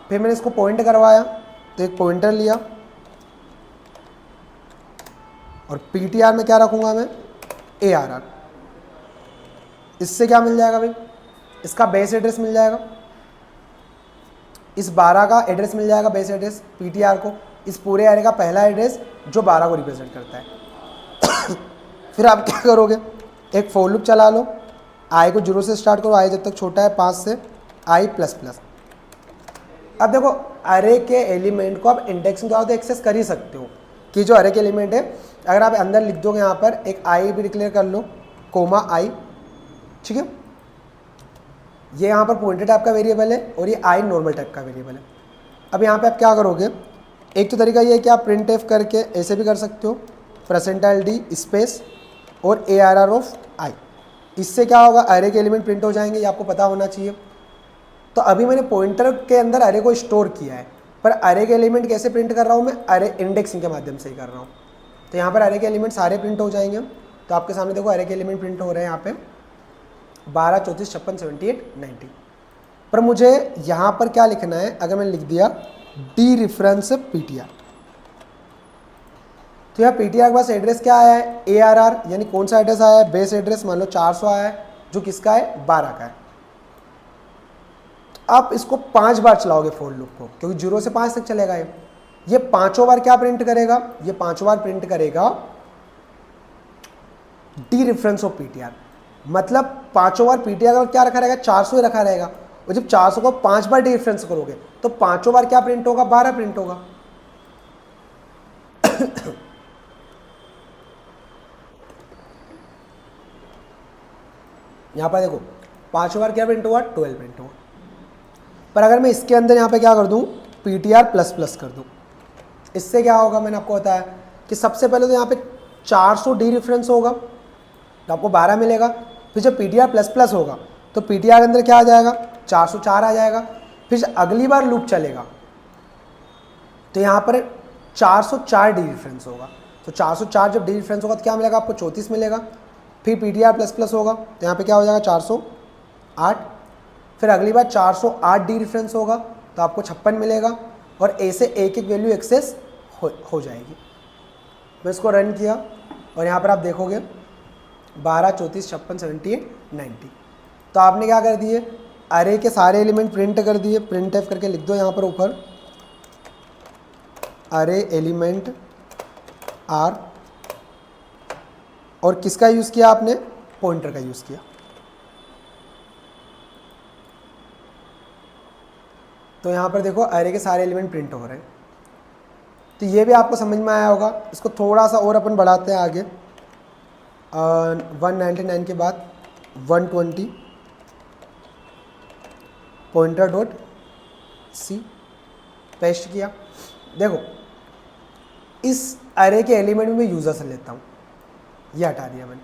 फिर मैंने इसको पॉइंट करवाया तो एक पॉइंटर लिया, और PTR में क्या रखूँगा मैं ARR। इससे क्या मिल जाएगा भाई, इसका बेस एड्रेस मिल जाएगा, इस 12 का एड्रेस मिल जाएगा बेस एड्रेस PTR को, इस पूरे एरे का पहला एड्रेस जो 12 को रिप्रेजेंट करता है। फिर आप क्या करोगे, एक फॉर लूप चला लो, i को 0 से स्टार्ट करो, i जब तक छोटा है 5 से i प्लस प्लस। अब देखो अरे के एलिमेंट को आप इंडेक्सिंग द्वारा तो एक्सेस कर ही सकते हो, कि जो अरे के एलिमेंट है अगर आप अंदर लिख दोगे यहाँ पर एक i भी डिक्लेयर कर लो कोमा i, ठीक है। ये यहाँ पर पॉइंटर टाइप का वेरिएबल है और ये i नॉर्मल टाइप का वेरिएबल है। अब यहाँ पे आप क्या करोगे, एक तो तरीका ये है कि आप प्रिंट एफ करके ऐसे भी कर सकते हो %d स्पेस और ARR ऑफ i। इससे क्या होगा, अरे के एलिमेंट प्रिंट हो जाएंगे, ये आपको पता होना चाहिए। तो अभी मैंने पॉइंटर के अंदर अरे को स्टोर किया है, पर अरे के एलिमेंट कैसे प्रिंट कर रहा हूँ मैं, अरे इंडेक्सिंग के माध्यम से ही कर रहा हूँ। तो यहाँ पर अरे के एलिमेंट सारे प्रिंट हो जाएंगे। तो आपके सामने देखो अरे के एलिमेंट प्रिंट हो रहे हैं यहाँ पे 12 34 56 78 90। पर मुझे यहाँ पर क्या लिखना है, अगर मैंने लिख दिया डी रेफरेंस PTR, तो यहाँ PTR के पास एड्रेस क्या आया है ARR, यानी कौन सा एड्रेस आया है, बेस एड्रेस मान लो 400 आया है, जो किसका है 12 का है। तो आप इसको 5 बार चलाओगे फॉर लूप को, क्योंकि 0 से 5 तक चलेगा ये 5 बार क्या प्रिंट करेगा, ये 5 बार प्रिंट करेगा डी रेफरेंस ऑफ PTR। मतलब 5 बार PTR का क्या रखा रहेगा, 400 ही रखा रहेगा, और जब 400 को 5 बार डी रेफरेंस करोगे तो 5 बार क्या प्रिंट होगा, 12 प्रिंट होगा। यहाँ पर देखो 5 बार क्या प्रिंट हुआ, 12 प्रिंट हुआ। पर अगर मैं इसके अंदर यहाँ पे क्या कर दूँ, PTR प्लस प्लस कर दूँ, इससे क्या होगा, मैंने आपको बताया कि सबसे पहले तो यहाँ पे 400 डी रेफरेंस होगा तो आपको 12 मिलेगा। फिर जब PTR प्लस प्लस होगा तो PTR के अंदर क्या आ जाएगा, 404 आ जाएगा। फिर अगली बार लूप चलेगा तो यहाँ पर 404 डी रेफरेंस होगा, तो 404 जब डी रेफरेंस होगा तो क्या मिलेगा आपको, 34 मिलेगा। फिर PTR प्लस प्लस होगा तो यहाँ पे क्या हो जाएगा 408। फिर अगली बार 408 डी रेफरेंस होगा तो आपको 56 मिलेगा, और ऐसे एक एक वैल्यू एक्सेस हो जाएगी। मैं इसको रन किया और यहाँ पर आप देखोगे 12 34 56 78 90। तो आपने क्या कर दिए, अरे के सारे एलिमेंट प्रिंट कर दिए, प्रिंट एफ करके लिख दो यहाँ पर ऊपर अरे एलिमेंट आर, और किसका यूज़ किया आपने, पॉइंटर का यूज़ किया। तो यहाँ पर देखो अरे के सारे एलिमेंट प्रिंट हो रहे हैं। तो ये भी आपको समझ में आया होगा। इसको थोड़ा सा और अपन बढ़ाते हैं आगे, 199 के बाद 120 पॉइंटर डॉट सी पेस्ट किया। देखो इस अरे के एलिमेंट में मैं यूज़र से लेता हूँ, ये हटा दिया मैंने।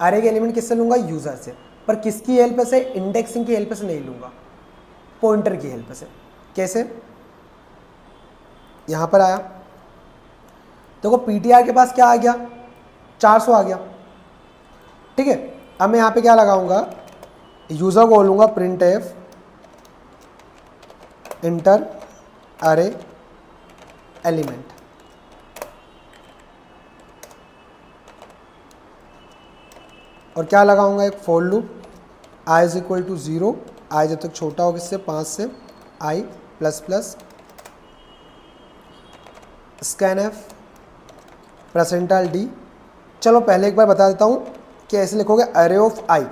अरे के एलिमेंट किससे लूँगा, यूज़र से, पर किसकी हेल्प से, इंडेक्सिंग की हेल्प से नहीं लूँगा, पॉइंटर की हेल्प से। कैसे, यहाँ पर आया देखो PTR के पास क्या आ गया, 400 आ गया, ठीक है। अब मैं यहाँ पे क्या लगाऊंगा, यूज़र को बोलूँगा printf enter array element, और क्या लगाऊंगा, एक for loop i is equal to 0, i जब तक छोटा हो किससे, 5 से, i plus plus scanf %d। चलो पहले एक बार बता देता हूँ कि ऐसे लिखोगे अरे ऑफ i,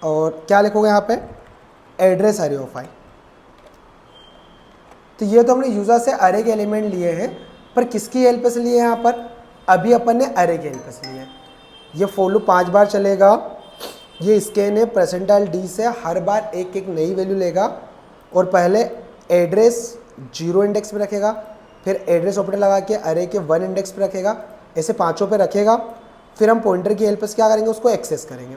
और क्या लिखोगे यहाँ पे, एड्रेस अरे ऑफ i। तो ये तो हमने यूज़र से अरे के एलिमेंट लिए हैं, पर किसकी हेल्प से लिए हैं यहाँ पर, अभी अपन ने अरे के हेल्प से लिए हैं। ये फॉर लूप 5 बार चलेगा, ये स्कैन है परसेंटाइल डी से हर बार एक एक नई वैल्यू लेगा और पहले एड्रेस 0 इंडेक्स पे रखेगा, फिर एड्रेस ऑपरेटर लगा के अरे के 1 इंडेक्स पे रखेगा, ऐसे पांचों पे रखेगा, फिर हम पॉइंटर की हेल्प से क्या करेंगे, उसको एक्सेस करेंगे।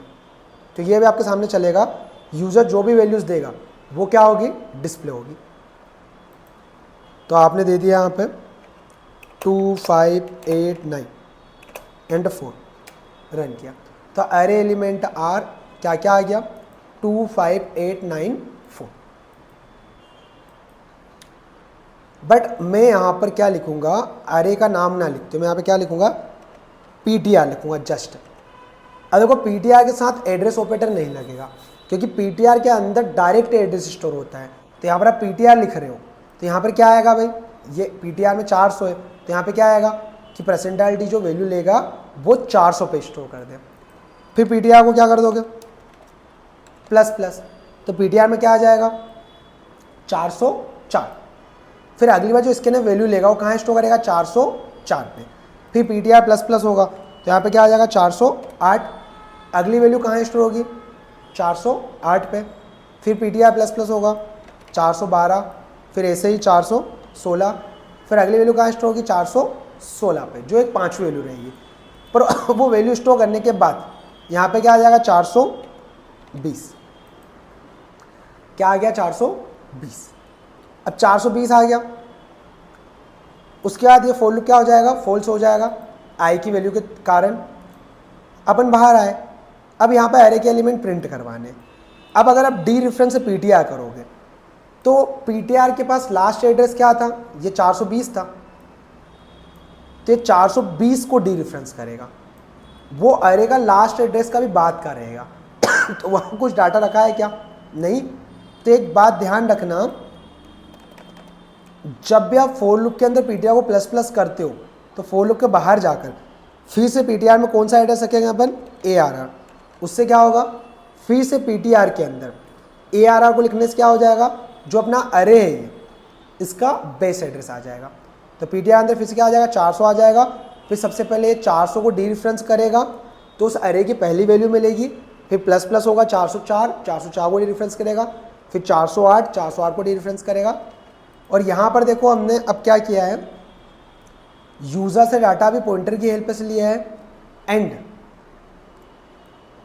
तो ये भी आपके सामने चलेगा, यूज़र जो भी वैल्यूज़ देगा वो क्या होगी, डिस्प्ले होगी। तो आपने दे दिया यहाँ पे 2 5 8 9 एंड 4 रन किया, तो अरे एलिमेंट आर क्या क्या आ गया, 2 5 8 9 4। बट मैं यहाँ पर क्या लिखूँगा, अरे का नाम ना लिखते, मैं यहाँ पे क्या लिखूँगा, PTR लिखूँगा जस्ट। अब देखो PTR के साथ एड्रेस ऑपरेटर नहीं लगेगा, क्योंकि PTR के अंदर डायरेक्ट एड्रेस स्टोर होता है। तो यहाँ पर आप PTR लिख रहे हो, तो यहाँ पर क्या आएगा भाई, ये PTR में 400 है, तो यहाँ पे क्या आएगा कि परसेंटाइल डी जो वैल्यू लेगा वो 400 पे स्टोर कर दे। फिर PTR को क्या कर दोगे, प्लस प्लस, तो PTR में क्या आ जाएगा, 404। फिर अगली बार जो इसके ने वैल्यू लेगा वो कहाँ स्टोर करेगा, 404 पे। फिर PTR प्लस प्लस होगा, तो यहाँ पे क्या आ जाएगा, 408। अगली वैल्यू कहाँ स्टोर होगी, 408 पे। फिर PTR प्लस प्लस होगा 412, फिर ऐसे ही 416। फिर अगली वैल्यू कहाँ स्टोर होगी, 416 पे, जो एक 5वीं वैल्यू रहेगी। पर वो वैल्यू स्टोर करने के बाद यहाँ पे क्या आ जाएगा, 420। क्या आ गया, 420। अब 420 आ गया, उसके बाद ये फॉर लूप क्या हो जाएगा, फॉल्स हो जाएगा आई की वैल्यू के कारण। अपन बाहर आए, अब यहाँ पे एरे के एलिमेंट प्रिंट करवाने। अब अगर आप डी रेफरेंस से PTR करोगे तो PTR के पास लास्ट एड्रेस क्या था, ये 420 था, तो ये 420 को डी रेफरेंस करेगा, वो अरे का लास्ट एड्रेस का भी बात का रहेगा। तो वहाँ कुछ डाटा रखा है क्या, नहीं। तो एक बात ध्यान रखना, जब भी आप फॉर लूप के अंदर PTR को प्लस प्लस करते हो तो फॉर लूप के बाहर जाकर फिर से PTR में कौन सा एड्रेस रखेंगे अपन, ARR। उससे क्या होगा, फिर से PTR के अंदर ARR को लिखने से क्या हो जाएगा, जो अपना अरे है ये, इसका बेस एड्रेस आ जाएगा। तो PTR अंदर फिर से क्या आ जाएगा, 400 आ जाएगा। फिर सबसे पहले 400 को डी रेफरेंस करेगा तो उस अरे की पहली वैल्यू मिलेगी, फिर प्लस प्लस होगा 404 को डी रेफरेंस करेगा, फिर 408 को डी रेफरेंस करेगा। और यहाँ पर देखो हमने अब क्या किया है, यूज़र से डाटा भी पॉइंटर की हेल्प से लिया है, एंड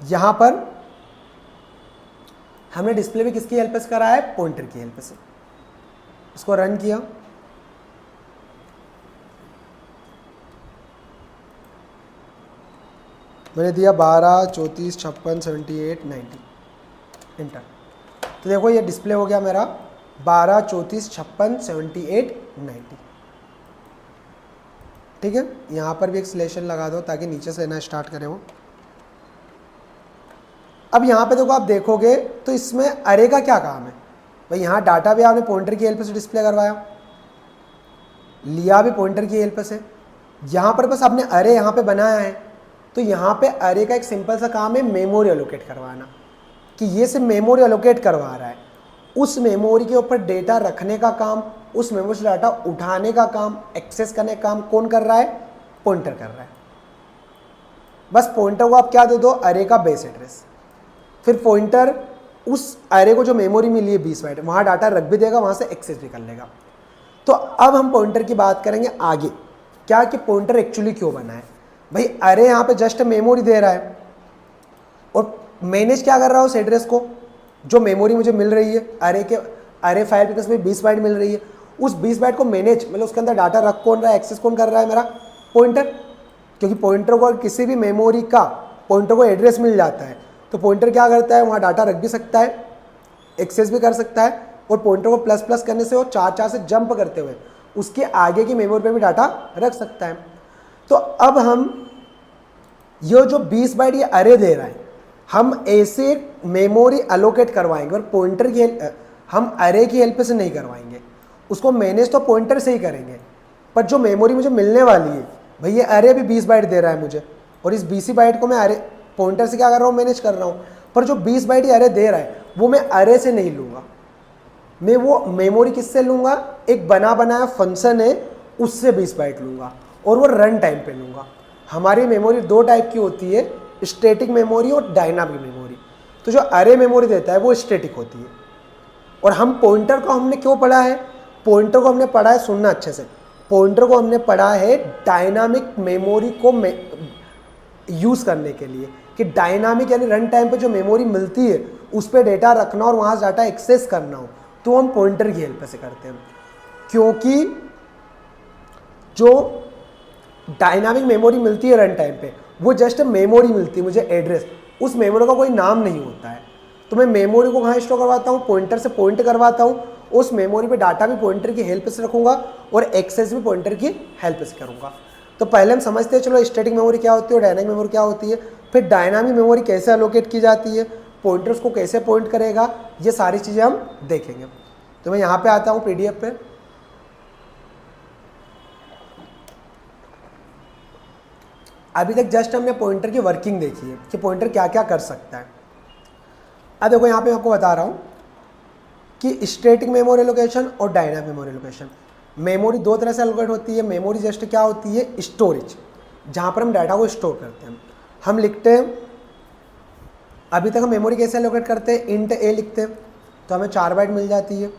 यहाँ पर हमने डिस्प्ले भी किसकी हेल्प से करा है, पॉइंटर की हेल्प से। इसको रन किया, मैंने दिया 12 34 56 78 90 इंटर। तो देखो ये डिस्प्ले हो गया मेरा 12 34 56 78 90। ठीक है, यहाँ पर भी एक सिलेक्शन लगा दो ताकि नीचे से लेना स्टार्ट करें वो। अब यहाँ पे देखो आप देखोगे तो इसमें अरे का क्या काम है भाई, यहाँ डाटा भी आपने पॉइंटर की हेल्प से डिस्प्ले करवाया, लिया भी पॉइंटर की हेल्प से। यहाँ पर बस आपने अरे यहाँ पे बनाया है, तो यहाँ पे अरे का एक सिंपल सा काम है मेमोरी एलोकेट करवाना, कि ये सिर्फ मेमोरी एलोकेट करवा रहा है। उस मेमोरी के ऊपर डेटा रखने का काम, उस मेमोरी से डाटा उठाने का काम, एक्सेस करने का काम कौन कर रहा है, पॉइंटर कर रहा है। बस पॉइंटर को आप क्या दे दो, अरे का बेस एड्रेस। फिर पॉइंटर उस अरे को जो मेमोरी मिली है 20 बाइट, वहाँ डाटा रख भी देगा, वहाँ से एक्सेस भी कर लेगा। तो अब हम पॉइंटर की बात करेंगे आगे, क्या कि पॉइंटर एक्चुअली क्यों बना है। भाई अरे यहाँ पे जस्ट मेमोरी दे रहा है और मैनेज क्या कर रहा है उस एड्रेस को, जो मेमोरी मुझे मिल रही है अरे फाइल के में 20 बाइट मिल रही है, उस 20 बाइट को मैनेज मतलब उसके अंदर डाटा रख कौन रहा है, एक्सेस कौन कर रहा है, मेरा पॉइंटर। क्योंकि पॉइंटर को किसी भी मेमोरी का पॉइंटर को एड्रेस मिल जाता है तो पॉइंटर क्या करता है, वहाँ डाटा रख भी सकता है, एक्सेस भी कर सकता है, और पॉइंटर को प्लस प्लस करने से वो 4 से जंप करते हुए उसके आगे की मेमोरी पे भी डाटा रख सकता है। तो अब हम ये जो 20 बाइट ये अरे दे रहा है, हम ऐसे मेमोरी अलोकेट करवाएंगे और पॉइंटर की हम अरे की हेल्प से नहीं करवाएंगे, उसको मैनेज तो पॉइंटर से ही करेंगे। पर जो मेमोरी मुझे मिलने वाली है भाई, ये अरे भी 20 बाइट दे रहा है मुझे, और इस 20 बाइट को मैं अरे पॉइंटर से क्या कर रहा हूँ, मैनेज कर रहा हूँ। पर जो 20 बाइट ये अरे दे रहा है वो मैं अरे से नहीं लूँगा, मैं वो मेमोरी किससे लूँगा, एक बना बनाया फंक्शन है उससे 20 बाइट लूँगा और वो रन टाइम पे लूँगा। हमारी मेमोरी दो टाइप की होती है, स्टैटिक मेमोरी और डायनामिक मेमोरी। तो जो अरे मेमोरी देता है वो स्टैटिक होती है। और हम पॉइंटर को हमने क्यों पढ़ा है, पॉइंटर को हमने पढ़ा है, सुनना अच्छे से, पॉइंटर को हमने पढ़ा है डायनामिक मेमोरी को यूज़ करने के लिए, कि डायनामिक यानी रन टाइम पे जो मेमोरी मिलती है उस पर डेटा रखना और वहाँ डाटा एक्सेस करना हो तो हम पॉइंटर की हेल्प से करते हैं। क्योंकि जो डायनामिक मेमोरी मिलती है रन टाइम पे वो जस्ट मेमोरी मिलती है मुझे, एड्रेस, उस मेमोरी का कोई नाम नहीं होता है। तो मैं मेमोरी को कहाँ स्टोर करवाता हूँ, पॉइंटर से पॉइंट करवाता हूँ, उस मेमोरी पे डाटा भी पॉइंटर की हेल्प से रखूँगा और एक्सेस भी पॉइंटर की हेल्प से करूँगा। तो पहले हम समझते हैं चलो स्टैटिक मेमोरी क्या होती है और डायनामिक मेमोरी क्या होती है, फिर डायनामिक मेमोरी कैसे एलोकेट की जाती है, पॉइंटर्स को कैसे पॉइंट करेगा, ये सारी चीज़ें हम देखेंगे। तो मैं यहाँ पे आता हूँ PDF पे। अभी तक जस्ट हमने पॉइंटर की वर्किंग देखी है कि पॉइंटर क्या क्या कर सकता है। अब देखो यहाँ पे मैं आपको बता रहा हूँ कि स्टैटिक मेमोरी एलोकेशन और डायनामिक मेमोरी एलोकेशन, मेमोरी दो तरह से एलोकेट होती है। मेमोरी जस्ट क्या होती है, स्टोरेज, जहाँ पर हम डाटा को स्टोर करते हैं। हम लिखते हैं, अभी तक हम मेमोरी कैसे एलोकेट करते हैं, इंट ए लिखते हैं तो हमें 4 बाइट मिल जाती है।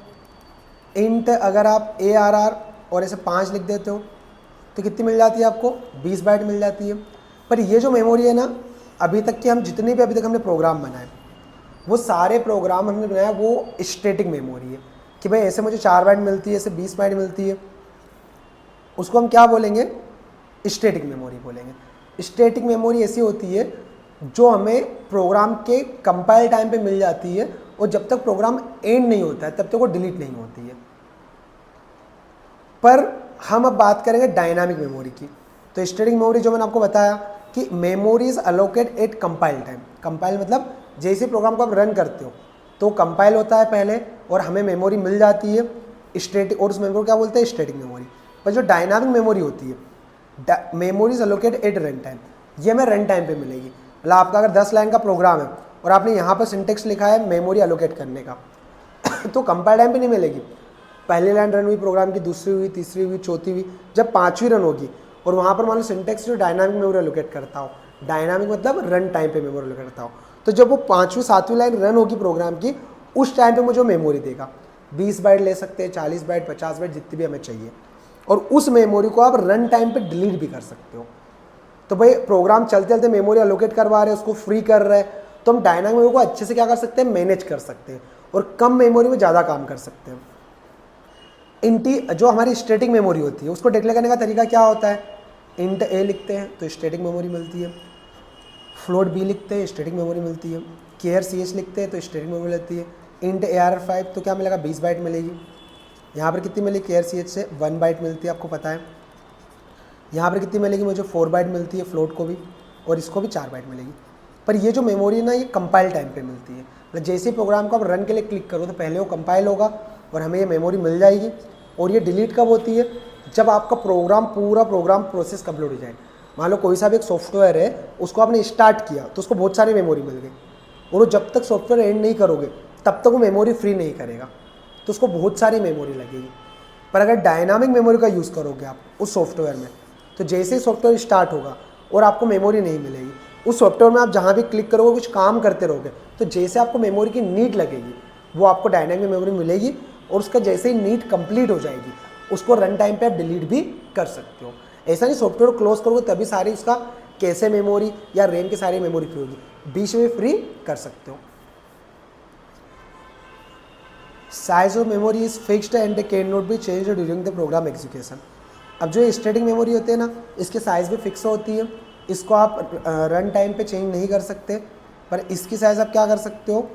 इंट अगर आप ARR और ऐसे 5 लिख देते हो तो कितनी मिल जाती है आपको, 20 बाइट मिल जाती है। पर ये जो मेमोरी है ना, अभी तक की हम जितने भी अभी तक हमने प्रोग्राम बनाए वो सारे प्रोग्राम हमने बनाया वो स्टैटिक मेमोरी है, कि भाई ऐसे मुझे 4 बाइट मिलती है, ऐसे 20 बाइट मिलती है, उसको हम क्या बोलेंगे, स्टैटिक मेमोरी बोलेंगे। स्टैटिक मेमोरी ऐसी होती है जो हमें प्रोग्राम के कंपाइल टाइम पे मिल जाती है और जब तक प्रोग्राम एंड नहीं होता है तब तक वो डिलीट नहीं होती है। पर हम अब बात करेंगे डायनामिक मेमोरी की। तो स्टैटिक मेमोरी जो मैंने आपको बताया कि memories allocate eight compile time, compile मतलब जैसे प्रोग्राम को आप रन करते हो तो कंपाइल होता है पहले और हमें मेमोरी मिल जाती है स्टैटिक, और उस मेमोरी क्या बोलते हैं, स्टैटिक मेमोरी। पर जो डायनामिक मेमोरी होती है, memories allocate at run time, ये हमें रन टाइम पे मिलेगी। मतलब आपका अगर 10 लाइन का प्रोग्राम है और आपने यहाँ पर सिंटेक्स लिखा है मेमोरी अलोकेट करने का तो कंपाइल टाइम पे नहीं मिलेगी। पहली लाइन रन हुई प्रोग्राम की, दूसरी हुई, तीसरी हुई, चौथी हुई, जब 5वीं रन होगी और वहाँ पर मान लो सिंटेक्स जो डायनामिक मेमोरी एलोकेट करता हो, डायनामिक मतलब रन टाइम पे मेमोरी एलोकेट करता हो, तो जब वो 5वीं 7वीं लाइन रन होगी प्रोग्राम की, उस टाइम पे मुझे मेमोरी देगा। 20 बाइट ले सकते हैं, 40 बाइट, 50 बाइट, जितनी भी हमें चाहिए। और उस मेमोरी को आप रन टाइम पे डिलीट भी कर सकते हो। तो भाई प्रोग्राम चलते चलते मेमोरी एलोकेट करवा रहे हैं, उसको फ्री कर रहे हैं, तो हम डायनामिक मेमोरी को अच्छे से क्या कर सकते हैं, मैनेज कर सकते हैं और कम मेमोरी में ज़्यादा काम कर सकते हैं। इंटी जो हमारी स्टैटिक मेमोरी होती है उसको डिक्लेयर करने का तरीका क्या होता है, इंट ए लिखते हैं तो स्टैटिक मेमोरी मिलती है, फ्लोट बी लिखते हैं स्टैटिक मेमोरी मिलती है, केयर CH लिखते हैं तो स्टैटिक मेमोरी मिलती है, इंट ARR5 तो क्या मिलेगा, 20 बाइट मिलेगी। यहाँ पर कितनी मिलेगी, केयर CH से 1 बाइट मिलती है, आपको पता है। यहाँ पर कितनी मिलेगी, मुझे 4 बाइट मिलती है फ्लोट को भी, और इसको भी 4 बाइट मिलेगी। पर ये जो मेमोरी है ना, ये कंपाइल टाइम पे मिलती है। मतलब जैसे ही प्रोग्राम को आप रन के लिए क्लिक करो तो पहले वो कंपाइल होगा और हमें ये मेमोरी मिल जाएगी। और ये डिलीट कब होती है, जब आपका प्रोग्राम पूरा प्रोग्राम प्रोसेस कंप्लीट हो जाए। मान लो कोई सा भी एक सॉफ्टवेयर है, उसको आपने स्टार्ट किया तो उसको बहुत सारी मेमोरी मिल गई, और वो जब तक सॉफ्टवेयर एंड नहीं करोगे तब तक वो मेमोरी फ्री नहीं करेगा, तो उसको बहुत सारी मेमोरी लगेगी। पर अगर डायनामिक मेमोरी का यूज़ करोगे आप उस सॉफ्टवेयर में, तो जैसे ही सॉफ्टवेयर स्टार्ट होगा और आपको मेमोरी नहीं मिलेगी, उस सॉफ्टवेयर में आप जहाँ भी क्लिक करोगे, कुछ काम करते रहोगे, तो जैसे आपको मेमोरी की नीड लगेगी वो आपको डायनामिक मेमोरी मिलेगी, और उसका जैसे ही नीड कंप्लीट हो जाएगी उसको रन टाइम पे आप डिलीट भी कर सकते हो। ऐसा नहीं सॉफ्टवेयर को क्लोज करोगे तभी सारी उसका कैसे मेमोरी या रैम की सारी मेमोरी फ्री होगी, बीच में फ्री कर सकते हो। Size of memory is fixed and can not be changed during the program execution. अब जो स्टैटिक मेमोरी होती है ना, इसकी साइज़ भी फिक्स होती है, इसको आप रन टाइम पे चेंज नहीं कर सकते। पर इसकी साइज़ आप क्या कर सकते हो,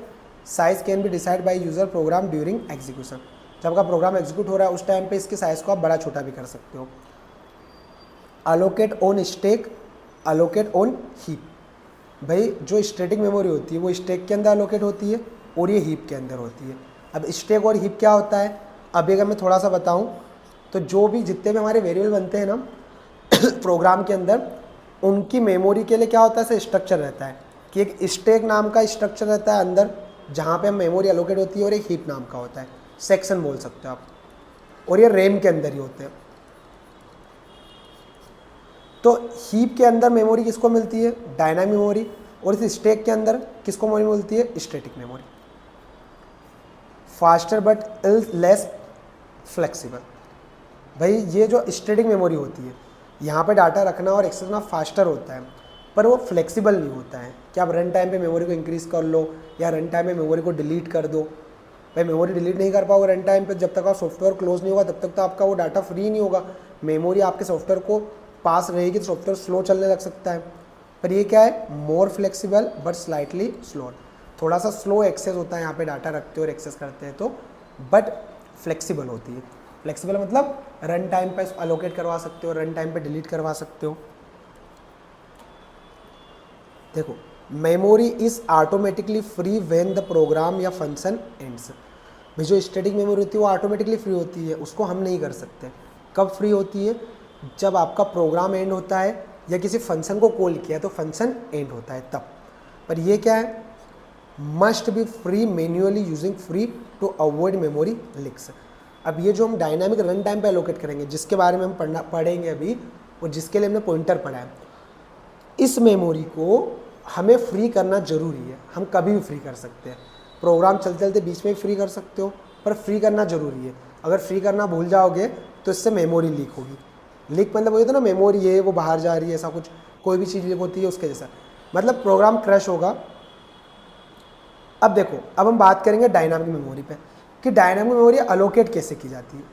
size can be decide by user program during execution. जब आपका प्रोग्राम एग्जीक्यूट हो रहा है उस टाइम पे इसकी साइज़ को आप बड़ा छोटा भी कर सकते हो। Allocate on stack, allocate on heap. भाई जो स्टैटिक मेमोरी होती है वो स्टैक के अंदर अलोकेट होती है और ये हीप के अंदर होती है। अब स्टैक और हीप क्या होता है, अभी अगर मैं थोड़ा सा बताऊं तो जो भी जितने भी हमारे वेरिएबल बनते हैं ना प्रोग्राम के अंदर, उनकी मेमोरी के लिए क्या होता है, ऐसे स्ट्रक्चर रहता है कि एक स्टैक नाम का स्ट्रक्चर रहता है अंदर जहाँ पे हम मेमोरी एलोकेट होती है, और एक हीप नाम का होता है, सेक्शन बोल सकते हो आप, और ये रैम के अंदर ही होते हैं। तो हीप के अंदर मेमोरी किसको मिलती है? Dynamic memory. और इस स्टैक के अंदर किसको मेमोरी मिलती है? Static memory. Faster but less flexible. भाई ये जो स्टैटिक मेमोरी होती है, यहाँ पे डाटा रखना और एक्सेस करना फास्टर होता है, पर वो फ्लेक्सिबल नहीं होता है कि आप रन टाइम पे मेमोरी को इंक्रीज़ कर लो या रन टाइम पे मेमोरी को डिलीट कर दो। भाई मेमोरी डिलीट नहीं कर पाओगे रन टाइम पे, जब तक आप सॉफ्टवेयर क्लोज नहीं होगा तब तक तो आपका वो डाटा फ्री नहीं होगा। मेमोरी आपके सॉफ्टवेयर को पास रहेगी तो सॉफ्टवेयर स्लो चलने लग सकता है। पर ये क्या है? More flexible but slightly slower. थोड़ा सा स्लो एक्सेस होता है यहाँ पे डाटा रखते हो और एक्सेस करते हैं तो, बट फ्लेक्सिबल होती है। फ्लेक्सिबल मतलब रन टाइम पे अलोकेट करवा सकते हो, रन टाइम पे डिलीट करवा सकते हो। देखो, memory is automatically free when the program या फंक्शन एंड्स। भाई जो स्टैटिक मेमोरी होती है वो ऑटोमेटिकली फ्री होती है, उसको हम नहीं कर सकते। कब फ्री होती है? जब आपका प्रोग्राम एंड होता है या किसी फंक्शन को कॉल किया तो फंक्शन एंड होता है तब। पर ये क्या है? Must be free manually using free to avoid memory leaks. अब ये जो हम डायनामिक रन टाइम पे एलोकेट करेंगे, जिसके बारे में हम पढ़ेंगे अभी, और जिसके लिए हमने पॉइंटर पढ़ा है, इस मेमोरी को हमें फ्री करना ज़रूरी है। हम कभी भी फ्री कर सकते हैं, प्रोग्राम चलते चलते बीच में भी फ्री कर सकते हो, पर फ्री करना ज़रूरी है। अगर फ्री करना भूल जाओगे तो इससे मेमोरी लीक होगी। लीक मतलब वही तो ना, मेमोरी है वो बाहर जा रही है, ऐसा कुछ कोई भी चीज़ लीक होती है उसके जैसा, मतलब प्रोग्राम क्रैश होगा। अब देखो, अब हम बात करेंगे डायनामिक मेमोरी पे कि डायनामिक मेमोरी अलोकेट कैसे की जाती है।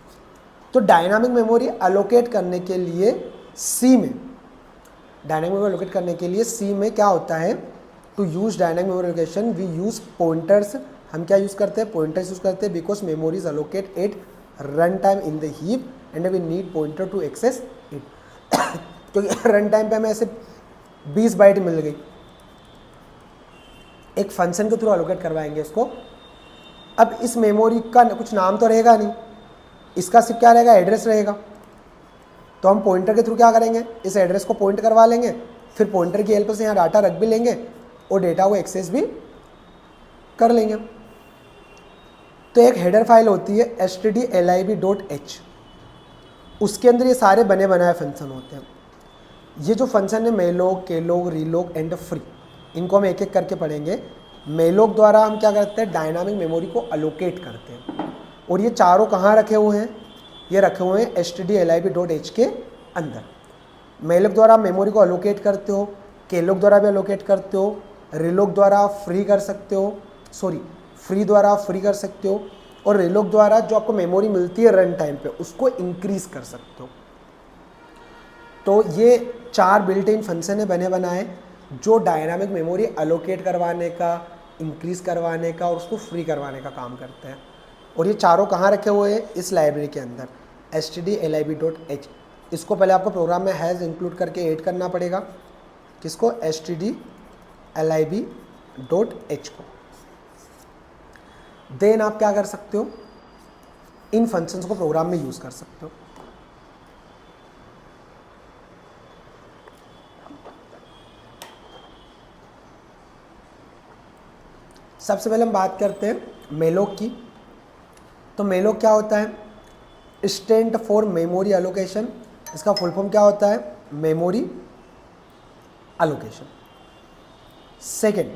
तो डायनामिक मेमोरी अलोकेट करने के लिए सी में, डायनामिक मेमोरी अलोकेट करने के लिए सी में क्या होता है? To use dynamic memory allocation we use pointers. हम क्या यूज़ करते हैं? पॉइंटर्स यूज़ करते हैं, because memories allocate at run time in the heap and we need pointer to access it. क्योंकि रन टाइम पे हमें ऐसे 20 बाइट मिल गई, एक फंक्शन के थ्रू अलोकेट करवाएंगे इसको। अब इस मेमोरी का कुछ नाम तो रहेगा नहीं, इसका सिर्फ क्या रहेगा? एड्रेस रहेगा। तो हम पॉइंटर के थ्रू क्या करेंगे? इस एड्रेस को पॉइंट करवा लेंगे, फिर पॉइंटर की हेल्प से यहाँ डाटा रख भी लेंगे और डेटा को एक्सेस भी कर लेंगे। तो एक हेडर फाइल होती है stdlib.h, उसके अंदर ये सारे बने बनाए फंक्शन होते हैं। ये जो फंक्शन है मेलोक, केलोक, रीलोक एंड फ्री, इनको हम एक एक करके पढ़ेंगे। मेलोक द्वारा हम क्या करते हैं? डायनामिक मेमोरी को अलोकेट करते हैं। और ये चारों कहाँ रखे हुए हैं? ये रखे हुए हैं stdlib.h के अंदर। मेलोक द्वारा आप मेमोरी को अलोकेट करते हो, केलोक द्वारा भी अलोकेट करते हो, रीलोक द्वारा फ्री कर सकते हो, फ्री द्वारा फ्री कर सकते हो, और रीलोक द्वारा जो आपको मेमोरी मिलती है रन टाइम पे उसको इंक्रीज कर सकते हो। तो ये 4 बिल्ट इन फंक्शन है बने बनाए जो डायनामिक मेमोरी अलोकेट करवाने का, इंक्रीज करवाने का और उसको फ्री करवाने का काम करते हैं। और ये चारों कहाँ रखे हुए हैं? इस लाइब्रेरी के अंदर stdlib.h। इसको पहले आपको प्रोग्राम में हैज़ इंक्लूड करके ऐड करना पड़ेगा, किसको? stdlib.h को। देन आप क्या कर सकते हो? इन फंक्शंस को प्रोग्राम में यूज़ कर सकते हो। सबसे पहले हम बात करते हैं मेलोक की। तो मेलोक क्या होता है? Stand for memory allocation. इसका फुल फॉर्म क्या होता है? Memory allocation. Second,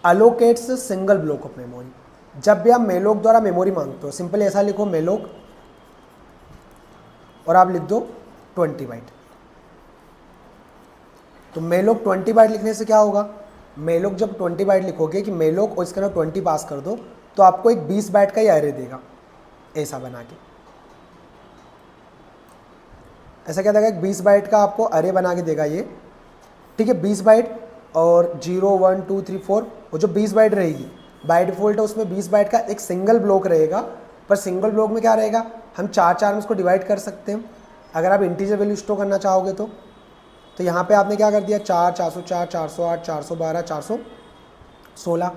allocates single block of memory. जब भी आप मेलोक द्वारा मेमोरी मांगते हो, सिंपली ऐसा लिखो मेलोक और आप लिख दो 20 बाइट। तो मेलोक 20 बाइट लिखने से क्या होगा? मेलोक जब 20 बाइट लिखोगे कि मेलोक और इसके अंदर 20 पास कर दो तो आपको एक 20 बाइट का ही एरे देगा, ऐसा बना के। ऐसा क्या देगा? एक 20 बाइट का आपको अरे बना के देगा ये, ठीक है। 20 बाइट और 0 1 2 3 4, वो जो 20 बाइट रहेगी बाय डिफ़ॉल्ट है उसमें 20 बाइट का एक सिंगल ब्लॉक रहेगा। पर सिंगल ब्लॉक में क्या रहेगा? हम 4 में उसको डिवाइड कर सकते हैं अगर आप इंटीजर वैल्यू स्टोर करना चाहोगे तो। यहाँ पे आपने क्या कर दिया? 4 404 408 412 416,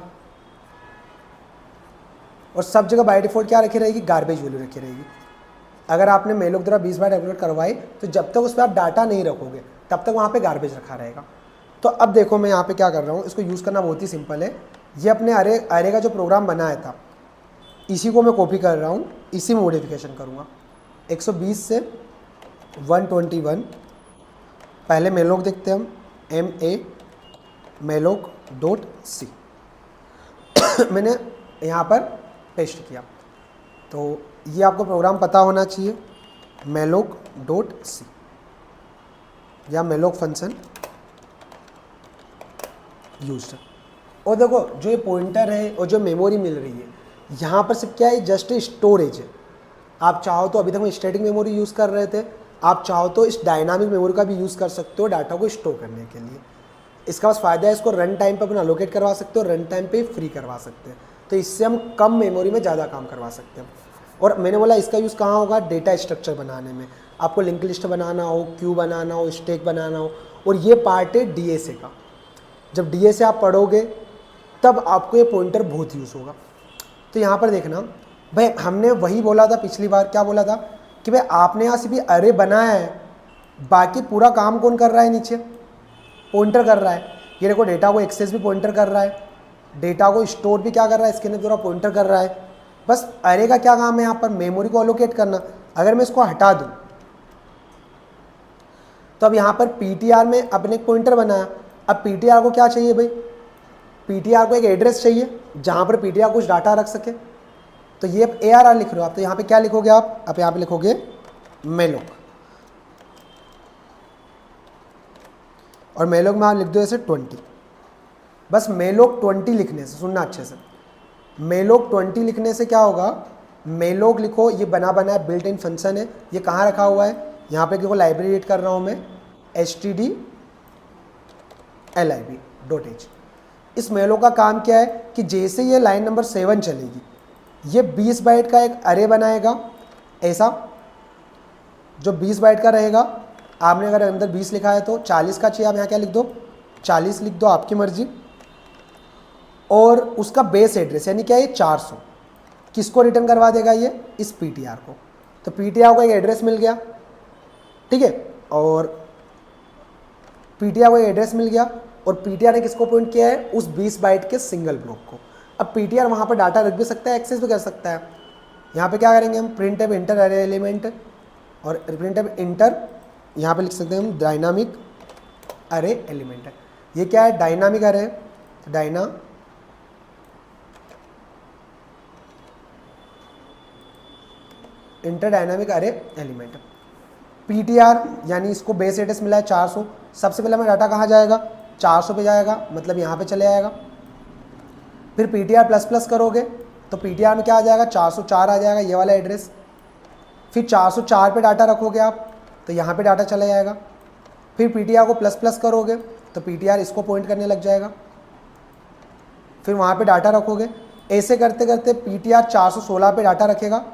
और सब जगह बाय डिफ़ॉल्ट क्या रखी रहेगी? गार्बेज वैल्यू रखी रहेगी। अगर आपने मेलोक द्वारा 20 बाइट अपलोड करवाई तो जब तक उस पर आप डाटा नहीं रखोगे तब तक वहाँ पे गार्बेज रखा रहेगा। तो अब देखो मैं यहाँ पे क्या कर रहा हूँ, इसको यूज़ करना बहुत ही सिंपल है। ये अपने अरे का जो प्रोग्राम बनाया था इसी को मैं कॉपी कर रहा हूँ, इसी में मॉडिफिकेशन करूँगा। 120 से 121 पहले मेलोक देखते हैं हम, malloc.c मैंने यहाँ पर पेस्ट किया। तो ये आपको प्रोग्राम पता होना चाहिए, malloc.c या malloc फंक्शन यूज्ड। और देखो जो ये पॉइंटर है और जो मेमोरी मिल रही है, यहाँ पर सिर्फ क्या है, जस्ट स्टोरेज है। आप चाहो तो, अभी तक हम स्टैटिक मेमोरी यूज़ कर रहे थे, आप चाहो तो इस डायनामिक मेमोरी का भी यूज़ कर सकते हो डाटा को स्टोर करने के लिए। इसका बस फ़ायदा है, इसको रन टाइम पर अपना अलोकेट करवा सकते हो, रन टाइम पे फ्री करवा सकते हैं। तो इससे हम कम मेमोरी में ज़्यादा काम करवा सकते हैं। और मैंने बोला इसका यूज़ कहाँ होगा, डेटा स्ट्रक्चर बनाने में। आपको लिंक लिस्ट बनाना हो, क्यू बनाना हो, स्टैक बनाना हो, और ये पार्ट है डीएसए का। जब डीएसए आप पढ़ोगे तब आपको ये पॉइंटर बहुत यूज़ होगा। तो यहाँ पर देखना भाई, हमने वही बोला था पिछली बार, क्या बोला था कि भाई आपने यहाँ सिर्फ अरे बनाया है, बाकी पूरा काम कौन कर रहा है, नीचे पॉइंटर कर रहा है। ये देखो डेटा को एक्सेस भी पॉइंटर कर रहा है, डेटा को स्टोर भी क्या कर रहा है, इसके द्वारा पॉइंटर कर रहा है। बस अरे का क्या काम है, यहाँ पर मेमोरी को अलोकेट करना। अगर मैं इसको हटा दूँ तो अब यहाँ पर पीटीआर में अपने एक पॉइंटर बनाया। अब पीटीआर को क्या चाहिए भाई, पीटीआर को एक एड्रेस चाहिए जहाँ पर पीटीआर कुछ डाटा रख सके। तो ये ARR लिख रहे हो आप, तो यहाँ पे क्या लिखोगे आप यहाँ पे लिखोगे मेलोक, और मेलोक में आप लिख दो ऐसे 20। बस मेलोक 20 लिखने से, सुनना अच्छे से, मेलोक 20 लिखने से क्या होगा, मेलोक लिखो, ये बना बनाया बिल्ट इन फंक्शन है। ये कहाँ रखा हुआ है, यहाँ पे देखो लाइब्रेरी रीड कर रहा हूँ मैं, stdlib.h। इस मेलोक का काम क्या है कि जैसे ये लाइन नंबर 7 चलेगी, ये 20 बाइट का एक अरे बनाएगा ऐसा, जो 20 बाइट का रहेगा। आपने अगर अंदर 20 लिखा है तो 40 का चाहिए, आप यहाँ क्या लिख दो, 40 लिख दो, आपकी मर्जी। और उसका बेस एड्रेस यानी क्या है, 400 किसको रिटर्न करवा देगा, ये इस पीटीआर को। तो पीटीआर को एक एड्रेस मिल गया, ठीक है, और पीटीआर को एक एड्रेस मिल गया, और पीटीआर ने किसको पॉइंट किया है, उस 20 बाइट के सिंगल ब्लॉक को। अब पीटीआर वहाँ पर डाटा रख भी सकता है, एक्सेस भी कर सकता है। यहाँ पे क्या करेंगे हम, प्रिंट एब इंटर अरे एलिमेंट, और प्रिंट एब इंटर यहाँ पे लिख सकते हैं हम डायनामिक अरे एलिमेंट। ये क्या है, डायनामिक अरे, इंटर डायनामिक अरे एलिमेंट। पीटीआर यानी इसको बेस एड्रेस मिला है 400। सबसे पहले हमें डाटा कहाँ जाएगा, 400 पे जाएगा, मतलब यहाँ पे चले आएगा। फिर पीटीआर प्लस प्लस करोगे तो पीटीआर में क्या आ जाएगा, 404 आ जाएगा, ये वाला एड्रेस। फिर 404 पे डाटा रखोगे आप तो यहाँ पे डाटा चला जाएगा। फिर पीटीआर को प्लस प्लस करोगे तो पीटीआर इसको पॉइंट करने लग जाएगा, फिर वहाँ पे डाटा रखोगे। ऐसे करते करते पीटीआर 416 पे डाटा रखेगा,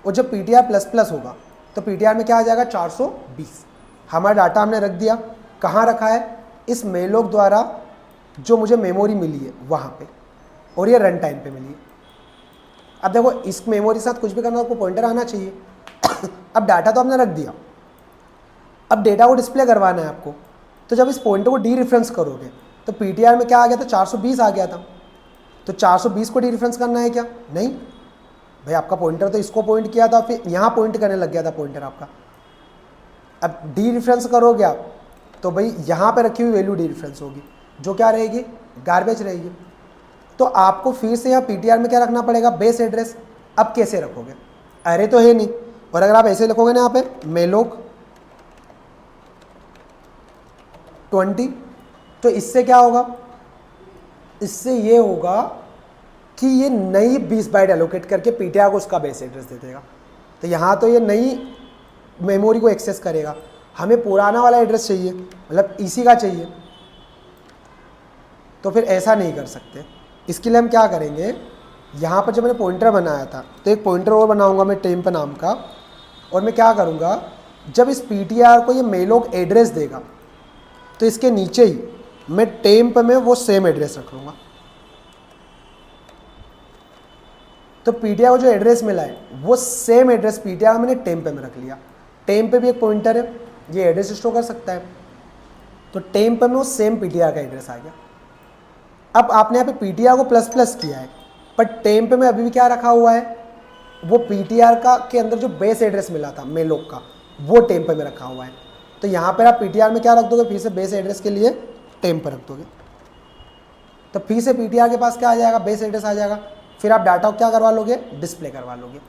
और जब पीटीआर प्लस प्लस होगा तो पीटीआर में क्या आ जाएगा, 420। हमारा डाटा हमने रख दिया, कहाँ रखा है, इस मेलोक द्वारा जो मुझे मेमोरी मिली है वहाँ पे, और ये रन टाइम पे मिली है। अब देखो इस मेमोरी के साथ कुछ भी करना, आपको पॉइंटर आना चाहिए। अब डाटा तो आपने रख दिया, अब डेटा को डिस्प्ले करवाना है आपको। तो जब इस पॉइंटर को डी रेफरेंस करोगे तो पीटीआर में क्या आ गया था, 420 आ गया था। तो 420 को डी रेफरेंस करना है क्या, नहीं भाई, आपका पॉइंटर तो इसको पॉइंट किया था, फिर यहाँ पॉइंट करने लग गया था पॉइंटर आपका। अब डी रेफरेंस करोगे आप तो भाई यहाँ पे रखी हुई वैल्यू डी रेफरेंस होगी, जो क्या रहेगी, गार्बेज रहेगी। तो आपको फिर से यहाँ पीटीआर में क्या रखना पड़ेगा, बेस एड्रेस। अब कैसे रखोगे, अरे तो है नहीं, और अगर आप ऐसे लिखोगे ना यहाँ पे मेलोक 20, तो इससे क्या होगा, इससे ये होगा कि ये नई 20 बाइट एलोकेट करके पीटीआर को उसका बेस एड्रेस दे देगा। तो यहाँ तो ये नई मेमोरी को एक्सेस करेगा, हमें पुराना वाला एड्रेस चाहिए, मतलब इसी का चाहिए, तो फिर ऐसा नहीं कर सकते। इसके लिए हम क्या करेंगे, यहाँ पर जब मैंने पॉइंटर बनाया था तो एक पॉइंटर और बनाऊंगा मैं टेम्प नाम का, और मैं क्या करूँगा, जब इस पीटीआर को ये मेलोक एड्रेस देगा तो इसके नीचे ही मैं टेम्प में वो सेम एड्रेस रख लूँगा। तो पीटीआर को जो एड्रेस मिला है वो सेम एड्रेस पीटीआर मैंने टेम्प में रख लिया। टेम्प पे भी एक पॉइंटर है, ये एड्रेस स्टोर कर सकता है, तो टेम्प में वो सेम पीटीआर का एड्रेस आ गया। अब आपने यहाँ पे पीटीआर को प्लस प्लस किया है, पर टेम्प में अभी भी क्या रखा हुआ है, वो पीटीआर का के अंदर जो बेस एड्रेस मिला था मेलोक का, वो टेम्प में रखा हुआ है। तो तो यहाँ पर आप पीटीआर में क्या रख दोगे, फिर से बेस एड्रेस के लिए टेम्प रख दोगे, तो फिर से पीटीआर के पास क्या आ जाएगा, बेस एड्रेस आ जाएगा। फिर आप डाटा को क्या करवा लोगे, डिस्प्ले करवा लोगे।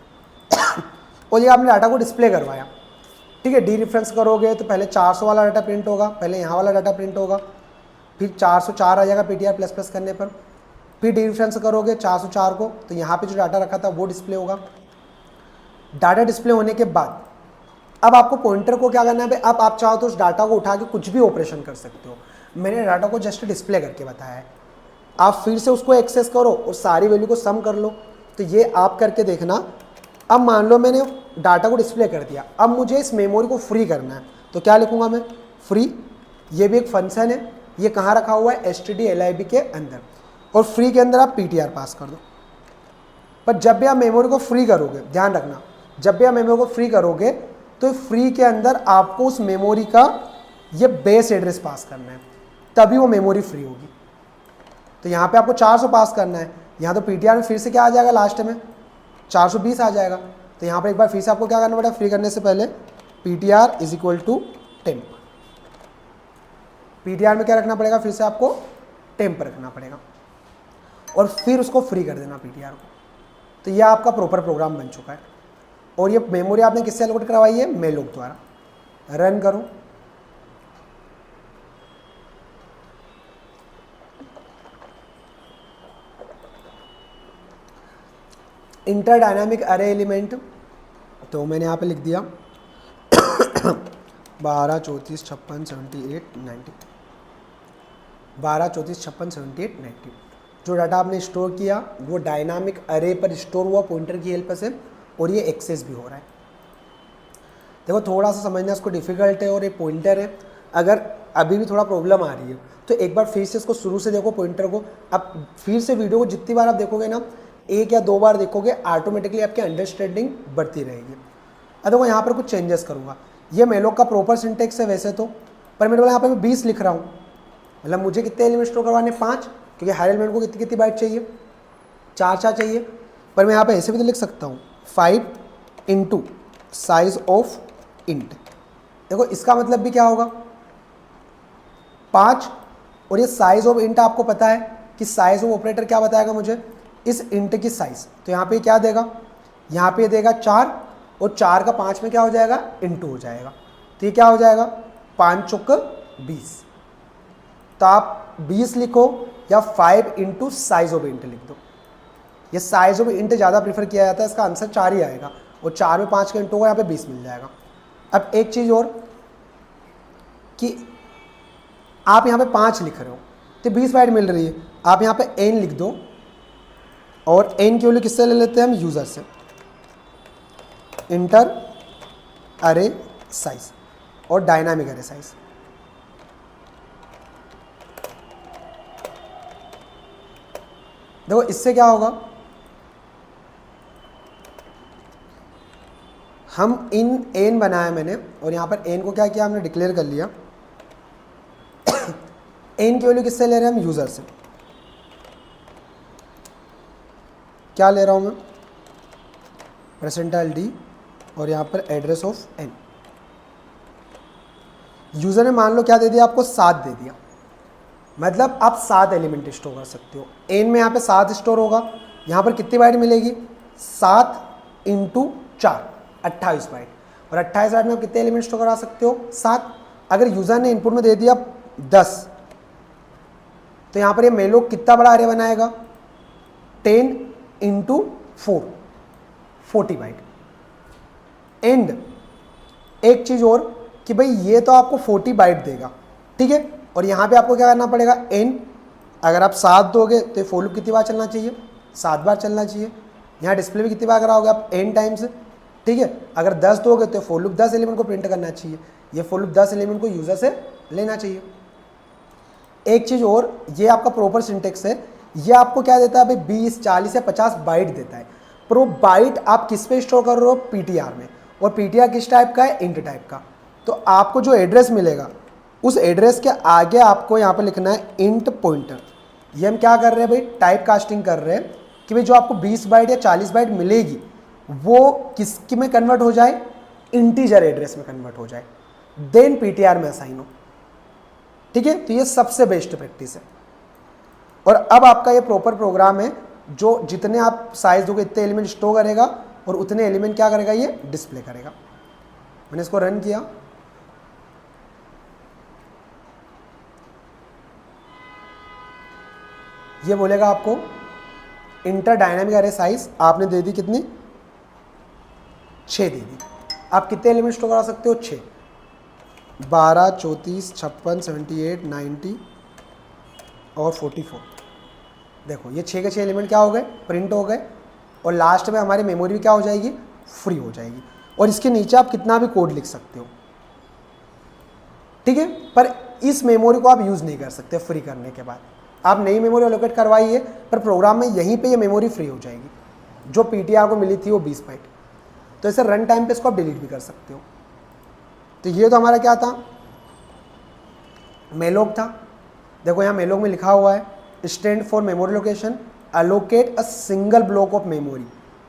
और ये आपने डाटा को डिस्प्ले करवाया, ठीक है। डी रेफरेंस करोगे तो पहले 400 वाला डाटा प्रिंट होगा, पहले यहाँ वाला डाटा प्रिंट होगा, फिर 404 आ जाएगा पीटीआर प्लस प्लस करने पर। फिर डी रेफरेंस करोगे 404 को, तो यहाँ पे जो डाटा रखा था वो डिस्प्ले होगा। डाटा डिस्प्ले होने के बाद अब आपको पॉइंटर को क्या करना है, अब आप चाहो तो उस डाटा को उठा के कुछ भी ऑपरेशन कर सकते हो। मैंने डाटा को जस्ट डिस्प्ले करके बताया है, आप फिर से उसको एक्सेस करो और सारी वैल्यू को सम कर लो। तो ये आप करके देखना। अब मान लो मैंने डाटा को डिस्प्ले कर दिया, अब मुझे इस मेमोरी को फ्री करना है, तो क्या लिखूंगा मैं, फ्री। ये भी एक फंक्शन है, ये कहाँ रखा हुआ है, stdlib के अंदर, और फ्री के अंदर आप ptr पास कर दो। पर जब भी आप मेमोरी को फ्री करोगे, ध्यान रखना, जब भी आप मेमोरी को फ्री करोगे तो फ्री के अंदर आपको उस मेमोरी का ये बेस एड्रेस पास करना है, तभी वो मेमोरी फ्री होगी। तो यहाँ पे आपको 400 पास करना है, यहाँ तो ptr में फिर से क्या आ जाएगा, लास्ट में 420 आ जाएगा। तो यहाँ पर एक बार फिर से आपको क्या करना पड़ेगा, फ्री करने से पहले ptr is equal to temp. ptr में क्या रखना पड़ेगा, फिर से आपको टेम्प रखना पड़ेगा और फिर उसको फ्री कर देना ptr को। तो यह आपका प्रॉपर प्रोग्राम बन चुका है। और ये मेमोरी आपने किससे एलोकेट करवाई है, मेलोक द्वारा। रन करो, इंटर डायनामिक अरे एलिमेंट, तो मैंने यहाँ पे लिख दिया 12 34 56 78 90, 12 34 56 78 90। जो डाटा आपने स्टोर किया वो डायनामिक अरे पर स्टोर हुआ पॉइंटर की हेल्प से, और ये एक्सेस भी हो रहा है। देखो थोड़ा सा समझना इसको डिफिकल्ट है, और ये पॉइंटर है, अगर अभी भी थोड़ा प्रॉब्लम आ रही है तो एक बार फिर से इसको शुरू से देखो पॉइंटर को। अब फिर से वीडियो को जितनी बार आप देखोगे ना, 1 या 2 बार देखोगे, ऑटोमेटिकली आपकी अंडरस्टैंडिंग बढ़ती रहेगी। अब देखो यहाँ पर कुछ चेंजेस करूँगा। ये मेलोक का प्रॉपर सिंटेक्स है वैसे तो, पर मेरे यहाँ पर मैं 20 लिख रहा हूँ, मतलब मुझे कितने एलिमेंट स्टोर करवाने, 5, क्योंकि हर एलिमेंट को कितनी कितनी बाइट चाहिए, 4 चाहिए। पर मैं यहाँ पे ऐसे भी तो लिख सकता हूँ 5 इंटू साइज ऑफ इंट। देखो इसका मतलब भी क्या होगा, 5, और ये साइज ऑफ इंट आपको पता है कि साइज ऑफ ऑपरेटर क्या बताएगा मुझे, इस इंट की साइज। तो यहाँ पे क्या देगा, यहाँ पे देगा 4, और 4 का 5 में क्या हो जाएगा, इंटू हो जाएगा। तो ये क्या हो जाएगा, 5 चौक 20। तो आप 20 लिखो या 5 इंटू साइज ऑफ इंट लिख दो। ये साइज ऑफ इंट ज़्यादा प्रीफर किया जाता है, इसका आंसर 4 ही आएगा, और 4 में 5 का इंटू होगा, यहाँ पे 20 मिल जाएगा। अब एक चीज़ और कि आप यहाँ पे 5 लिख रहे हो तो 20 बाइट मिल रही है, आप यहाँ पे n लिख दो, और n की वैल्यू किससे ले लेते हैं हम, यूज़र से। इंटर अरे साइज और डायनामिक अरे साइज। देखो इससे क्या होगा, हम इन n बनाया मैंने, और यहाँ पर n को क्या किया हमने, डिक्लेयर कर लिया। n की वैल्यू किससे ले रहे हैं हम, यूज़र से। क्या ले रहा हूँ मैं, परसेंटाइल d, और यहाँ पर एड्रेस ऑफ n। यूज़र ने मान लो क्या दे दिया आपको, 7 दे दिया, मतलब आप 7 एलिमेंट स्टोर कर सकते हो। n में यहाँ पे 7 स्टोर होगा, यहाँ पर कितनी बाइट मिलेगी, 7 इंटू 4, 28 बाइट। और 28 बाइट में आप कितने एलिमेंट स्टोर करा सकते हो, 7। अगर यूज़र ने इनपुट में दे दिया 10, तो यहाँ पर ये मेलोक कितना बड़ा अरे बनाएगा, 10 इंटू 4, 40 बाइट। एंड एक चीज़ और कि भाई ये तो आपको 40 बाइट देगा, ठीक है, और यहाँ पे आपको क्या करना पड़ेगा, n, अगर आप 7 दोगे तो फॉर लूप कितनी बार चलना चाहिए, 7 बार चलना चाहिए। यहाँ डिस्प्ले भी कितनी बार कराओगे आप, n टाइम्स, ठीक है। अगर 10 दोगे तो फॉर लूप 10 एलिमेंट को प्रिंट करना चाहिए, ये फॉर लूप 10 एलिमेंट को यूज़र से लेना चाहिए। एक चीज़ और, ये आपका प्रॉपर सिंटेक्स है, ये आपको क्या देता है भाई, 20, 40 या 50 बाइट देता है। पर वो बाइट आप किस पे स्टोर कर रहे हो, पीटीआर में, और पीटीआर किस टाइप का है, इंट टाइप का। तो आपको जो एड्रेस मिलेगा उस एड्रेस के आगे आपको यहाँ पे लिखना है इंट पॉइंटर। ये हम क्या कर रहे हैं भाई, टाइप कास्टिंग कर रहे हैं कि भाई जो आपको 20 बाइट या 40 बाइट मिलेगी वो किसकी में कन्वर्ट हो जाए, इंटीजर एड्रेस में कन्वर्ट हो जाए। देन पीटीआर में असाइन हो। ठीक है, तो ये सबसे बेस्ट प्रैक्टिस है। और अब आपका ये प्रॉपर प्रोग्राम है, जो जितने आप साइज दोगे इतने एलिमेंट स्टोर करेगा और उतने एलिमेंट क्या करेगा, ये डिस्प्ले करेगा। मैंने इसको रन किया, ये बोलेगा आपको इंटर डायनामिक अरे साइज आपने दे दी कितनी, 6 दे दी। आप कितने एलिमेंट स्टोर करा सकते हो, 6, 12, 34, 56, 78, 90 और 44। देखो ये 6 के 6 एलिमेंट क्या हो गए, प्रिंट हो गए, और लास्ट में हमारी मेमोरी भी क्या हो जाएगी, फ्री हो जाएगी। और इसके नीचे आप कितना भी कोड लिख सकते हो, ठीक है, पर इस मेमोरी को आप यूज़ नहीं कर सकते फ्री करने के बाद। आप नई मेमोरी एलोकेट करवाइए, पर प्रोग्राम में यहीं पे ये मेमोरी फ्री हो जाएगी, जो पीटीआर को मिली थी वो 20 बाइट। तो ऐसे रन टाइम पे इसको आप डिलीट भी कर सकते हो। तो ये तो हमारा क्या था, मेलोक था। देखो यहाँ मेलोक में लिखा हुआ है stand for memory location, allocate a single block of memory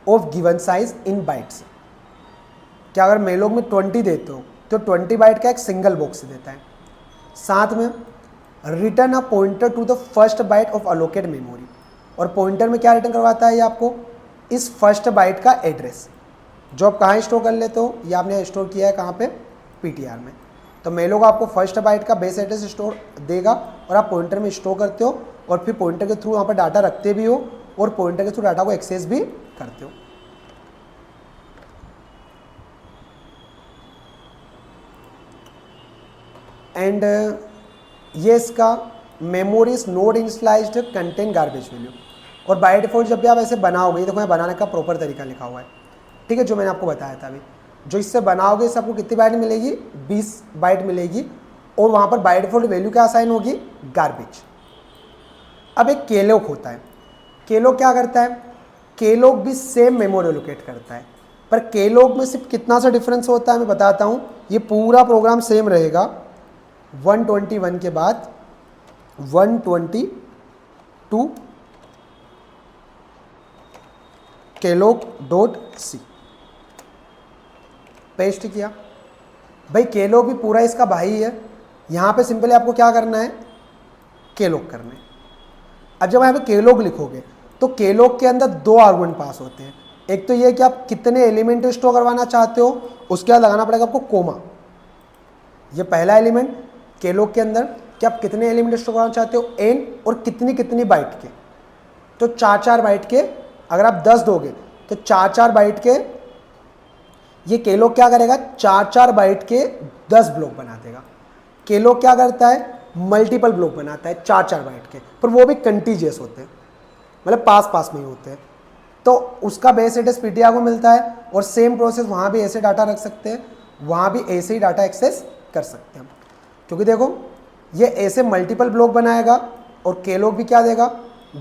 of given size in bytes. क्या अगर मेलोक में 20 देते हो तो 20 बाइट का एक सिंगल बॉक्स देता है। साथ में return a pointer to the first byte of allocate memory, और पॉइंटर में क्या रिटर्न करवाता है ये आपको, इस फर्स्ट बाइट का एड्रेस, जो आप कहाँ स्टोर कर लेते हो, ये आपने स्टोर किया है कहाँ पे, पीटीआर में। तो मेलोक आपको फर्स्ट बाइट का बेस एड्रेस स्टोर देगा और आप पॉइंटर में स्टोर करते हो, और फिर पॉइंटर के थ्रू वहाँ पर डाटा रखते भी हो और पॉइंटर के थ्रू डाटा को एक्सेस भी करते हो। एंड ये इसका memory is note initialised contain garbage value. और बाय डिफॉल्ट जब भी आप ऐसे बनाओगे, देखो यहाँ बनाने का प्रॉपर तरीका लिखा हुआ है, ठीक है, जो मैंने आपको बताया था अभी। जो इससे बनाओगे इससे आपको कितनी बाइट मिलेगी, 20 बाइट मिलेगी, और वहाँ पर बाय डिफॉल्ट वैल्यू क्या असाइन होगी, गार्बेज। अब एक केलोक होता है, केलोक क्या करता है, केलोक भी सेम मेमोरी एलोकेट करता है, पर केलोक में सिर्फ कितना सा डिफरेंस होता है मैं बताता हूँ। ये पूरा प्रोग्राम सेम रहेगा, 121 के बाद 122 केलोक.c पेस्ट किया। भाई केलोक भी पूरा इसका भाई है, यहाँ पे सिंपली आपको क्या करना है, केलोक करना है। अब जब यहाँ पे केलोक लिखोगे तो केलोक के अंदर 2 आर्गुमेंट पास होते हैं। एक तो ये कि आप कितने एलिमेंट स्टोर करवाना चाहते हो, उसके बाद लगाना पड़ेगा आपको कोमा। ये पहला एलिमेंट केलोक के अंदर कि आप कितने एलिमेंट स्टोर करवाना चाहते हो, n, और कितनी कितनी बाइट के, तो 4-4 बाइट के। अगर आप 10 दोगे तो 4-4 बाइट के ये केलोक क्या करेगा, 4-4 बाइट के 10 ब्लॉक बना देगा। केलोक क्या करता है, मल्टीपल ब्लॉक बनाता है 4-4 बाइट के, पर वो भी कंटीजियस होते हैं, मतलब पास पास में ही होते हैं। तो उसका बेस एड्रेस पीटीआर को मिलता है, और सेम प्रोसेस वहाँ भी ऐसे डाटा रख सकते हैं, वहाँ भी ऐसे ही डाटा एक्सेस कर सकते हैं। क्योंकि देखो ये ऐसे मल्टीपल ब्लॉक बनाएगा, और केलोक भी क्या देगा,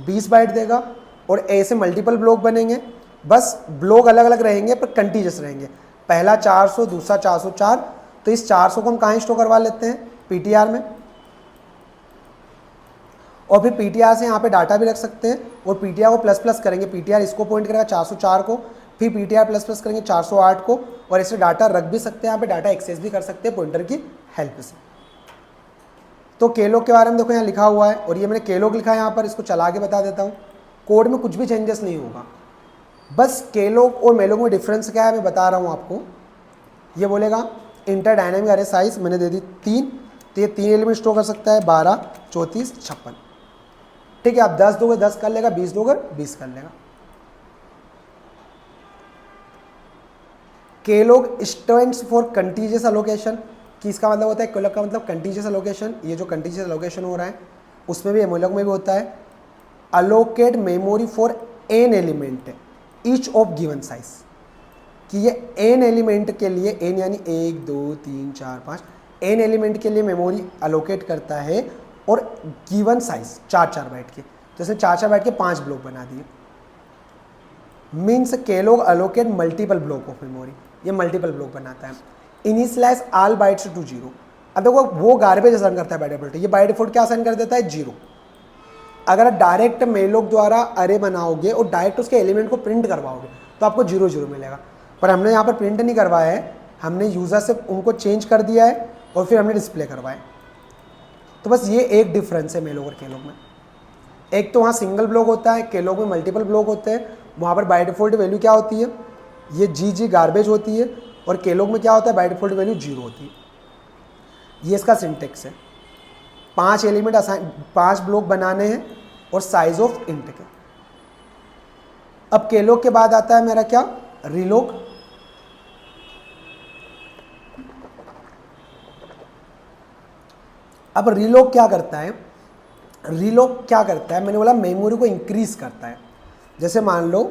20 बाइट देगा, और ऐसे मल्टीपल ब्लॉक बनेंगे, बस ब्लॉक अलग अलग रहेंगे पर कंटीजियस रहेंगे। पहला 400, दूसरा 404, तो इस 400 को हम कहाँ स्टोर करवा लेते हैं, पीटीआर में, और फिर पीटीआर से यहाँ पे डाटा भी रख सकते हैं, और पीटीआर को प्लस प्लस करेंगे, पीटीआर इसको पॉइंट करेगा 404 को, फिर पीटीआर प्लस प्लस करेंगे 408 को, और ऐसे डाटा रख भी सकते हैं, यहाँ पे डाटा एक्सेस भी कर सकते हैं पॉइंटर की हेल्प से। तो केलोक के बारे में देखो यहाँ लिखा हुआ है, और ये मैंने केलोक लिखा है यहाँ पर, इसको चला के बता देता हूँ। कोड में कुछ भी चेंजेस नहीं होगा, बस केलोक और मेलोक में डिफरेंस क्या है मैं बता रहा हूँ आपको। ये बोलेगा इंटर डायनामिक अरे साइज मैंने दे दी 3, तो ये 3 एलिमेंट स्टोर कर सकता है, 12, 34, 56, ठीक है। आप 10 दोगे 10 कर लेगा, 20 दोगे 20 कर लेगा। केलोक स्टैंड्स फॉर कंटीजियस एलोकेशन, कि इसका मतलब होता है, केलोक का मतलब कंटीजियस एलोकेशन। ये जो कंटीजियस एलोकेशन हो रहा है उसमें भी मेलोक में भी होता है। Allocate memory for an element each of given size, कि ये एन एलिमेंट के लिए, एन यानी 1 2 3 4 5, एन एलिमेंट के लिए मेमोरी अलोकेट करता है, और गिवन साइज 4-4 बाइट के, जैसे 4-4 बाइट के 5 ब्लॉक बना दिए। Means calloc allocate multiple block of memory, ये मल्टीपल ब्लॉक बनाता है। Initialize all bytes to 0। अब देखो वो गार्बेज असाइन करता है बाय डिफॉल्ट, ये बाय डिफॉल्ट क्या असाइन कर देता है, 0। अगर डायरेक्ट मेलोक द्वारा अरे बनाओगे और डायरेक्ट उसके एलिमेंट को प्रिंट करवाओगे तो आपको 0 0 मिलेगा, पर हमने यहाँ पर प्रिंट नहीं करवाया है, हमने यूज़र से उनको चेंज कर दिया है और फिर हमने डिस्प्ले करवाए। तो बस ये एक डिफरेंस है मेलोक और केलोक में। एक तो वहाँ सिंगल ब्लॉक होता है, केलोक में मल्टीपल ब्लॉक होते हैं। वहाँ पर बाय डिफ़ॉल्ट वैल्यू क्या होती है, ये जी गार्बेज होती है, और केलोक में क्या होता है, बाय डिफ़ॉल्ट वैल्यू 0 होती है। ये इसका सिंटेक्स है। 5 एलिमेंट असाइन, 5 ब्लॉक बनाने हैं और साइज ऑफ इंट के। अब केलोक के बाद आता है मेरा क्या, रिलोक। अब रिलोक क्या करता है, रिलोक क्या करता है, मैंने बोला मेमोरी को इंक्रीज करता है। जैसे मान लो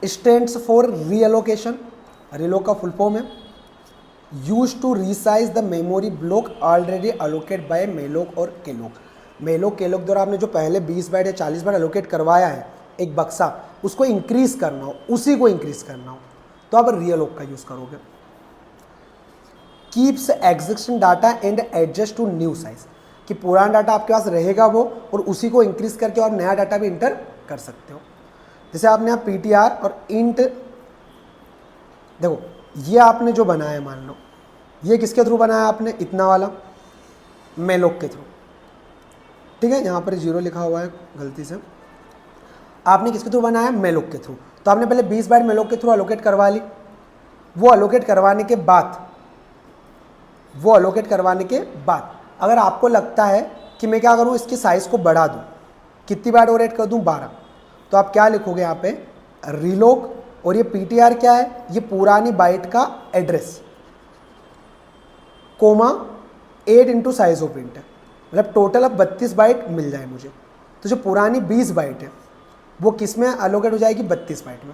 स्टैंड्स फॉर रीएलोकेशन, रिलोक का फुल फॉर्म है use to resize the memory block already allocate by malloc और केलोक। मेलोक केलोक द्वारा आपने जो पहले 20 बाइट या 40 बाइट अलोकेट करवाया है एक बक्सा, उसको इंक्रीज करना हो, उसी को इंक्रीज करना हो, तो आप रियलोक का यूज करोगे। Keeps existing data and adjust to new size, कि पुराना डाटा आपके पास रहेगा वो, और उसी को इंक्रीज करके और नया डाटा भी इंटर कर सकते हो। जैसे आपने यहाँ पीटीआर और इंट, देखो ये आपने जो बनाया है, मान लो ये किसके थ्रू बनाया आपने, इतना वाला मेलोक के थ्रू, ठीक है। यहाँ पर 0 लिखा हुआ है गलती से, आपने किसके थ्रू बनाया, मेलोक के थ्रू। तो आपने पहले 20 बाइट मेलोक के थ्रू अलोकेट करवा ली। वो अलोकेट करवाने के बाद अगर आपको लगता है कि मैं क्या करूँ, इसकी साइज़ को बढ़ा दूँ, कितनी बाइट और ऐड कर दूँ, 12, तो आप क्या लिखोगे यहाँ पे, रिलोक, और ये पीटीआर क्या है, ये पुरानी बाइट का address, comma 8 into size of int है, मतलब टोटल अब 32 बाइट मिल जाए मुझे। तो जो पुरानी 20 बाइट है वो किस में अलोकेट हो जाएगी, 32 बाइट में।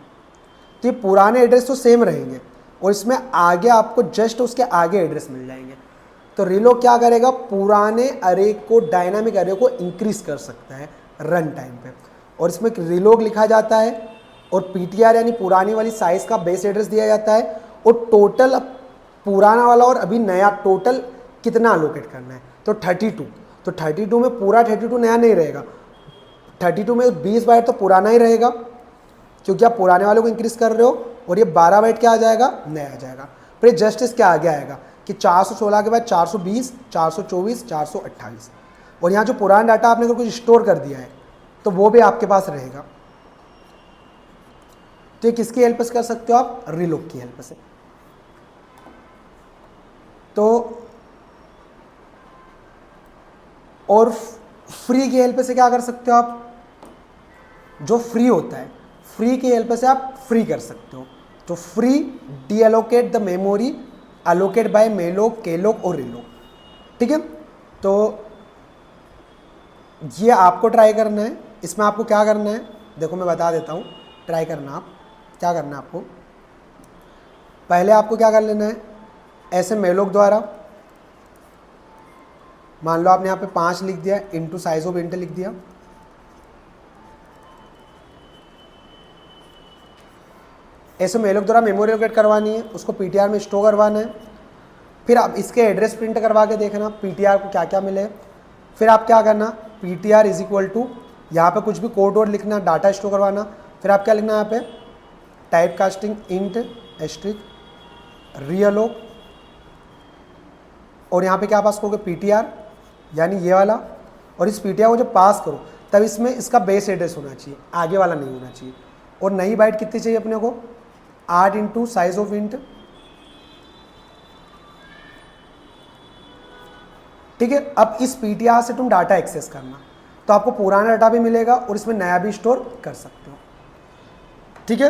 तो ये पुराने एड्रेस तो सेम रहेंगे और इसमें आगे आपको जस्ट उसके आगे एड्रेस मिल जाएंगे। तो रिलोक क्या करेगा, पुराने अरे को, डायनामिक अरे को इंक्रीज कर सकता है रन टाइम पे, और इसमें रिलोक लिखा जाता है और पीटीआर यानी पुरानी वाली साइज का बेस एड्रेस दिया जाता है, और टोटल पुराना वाला और अभी नया टोटल कितना अलोकेट करना है, तो 32। तो 32 में पूरा 32 नया नहीं रहेगा, 32 में 20 बाइट तो पुराना ही रहेगा क्योंकि आप पुराने वाले को इंक्रीज कर रहे हो, और ये 12 बाइट क्या आ जाएगा, नया आ जाएगा। फिर जस्ट इसके आगे आएगा कि 416 के बाद 420, 424, 428, और यहाँ जो पुराना डाटा आपने अगर कुछ स्टोर कर दिया है तो वो भी आपके पास रहेगा। तो ये किसकी हेल्प से कर सकते हो आप, रिलोक की हेल्प से। तो और फ्री की हेल्प से क्या कर सकते हो आप, जो फ्री होता है, फ्री की हेल्प से आप फ्री कर सकते हो। तो free deallocate the memory allocate by malloc, calloc और रिलोक, ठीक है। तो ये आपको ट्राई करना है। इसमें आपको क्या करना है, देखो मैं बता देता हूँ, ट्राई करना। आप क्या करना है, आपको पहले आपको क्या कर लेना है, ऐसे मेलोक द्वारा मान लो आपने यहाँ पे 5 लिख दिया, इंटू साइज ऑफ इंट लिख दिया, ऐसे मेलोक द्वारा मेमोरी एलोकेट करवानी है, उसको पीटीआर में स्टोर करवाना है। फिर आप इसके एड्रेस प्रिंट करवा के देखना पीटीआर को क्या क्या मिले। फिर आप क्या करना, पीटीआर इज इक्वल टू, यहाँ पे कुछ भी कोड वर्ड लिखना, डाटा स्टोर करवाना। फिर आप क्या लिखना यहाँ पे, टाइप कास्टिंग इंट एस्ट्रिक रियलोक, और यहाँ पे क्या पास करोगे, पीटीआर यानी ये वाला, और इस पीटीआर को जब पास करो तब इसमें इसका बेस एड्रेस होना चाहिए, आगे वाला नहीं होना चाहिए। और नई बाइट कितनी चाहिए अपने को, 8 इंटू साइज ऑफ इंट, ठीक है। अब इस पीटीआर से तुम डाटा एक्सेस करना, तो आपको पुराना डाटा भी मिलेगा और इसमें नया भी स्टोर कर सकते हो, ठीक है।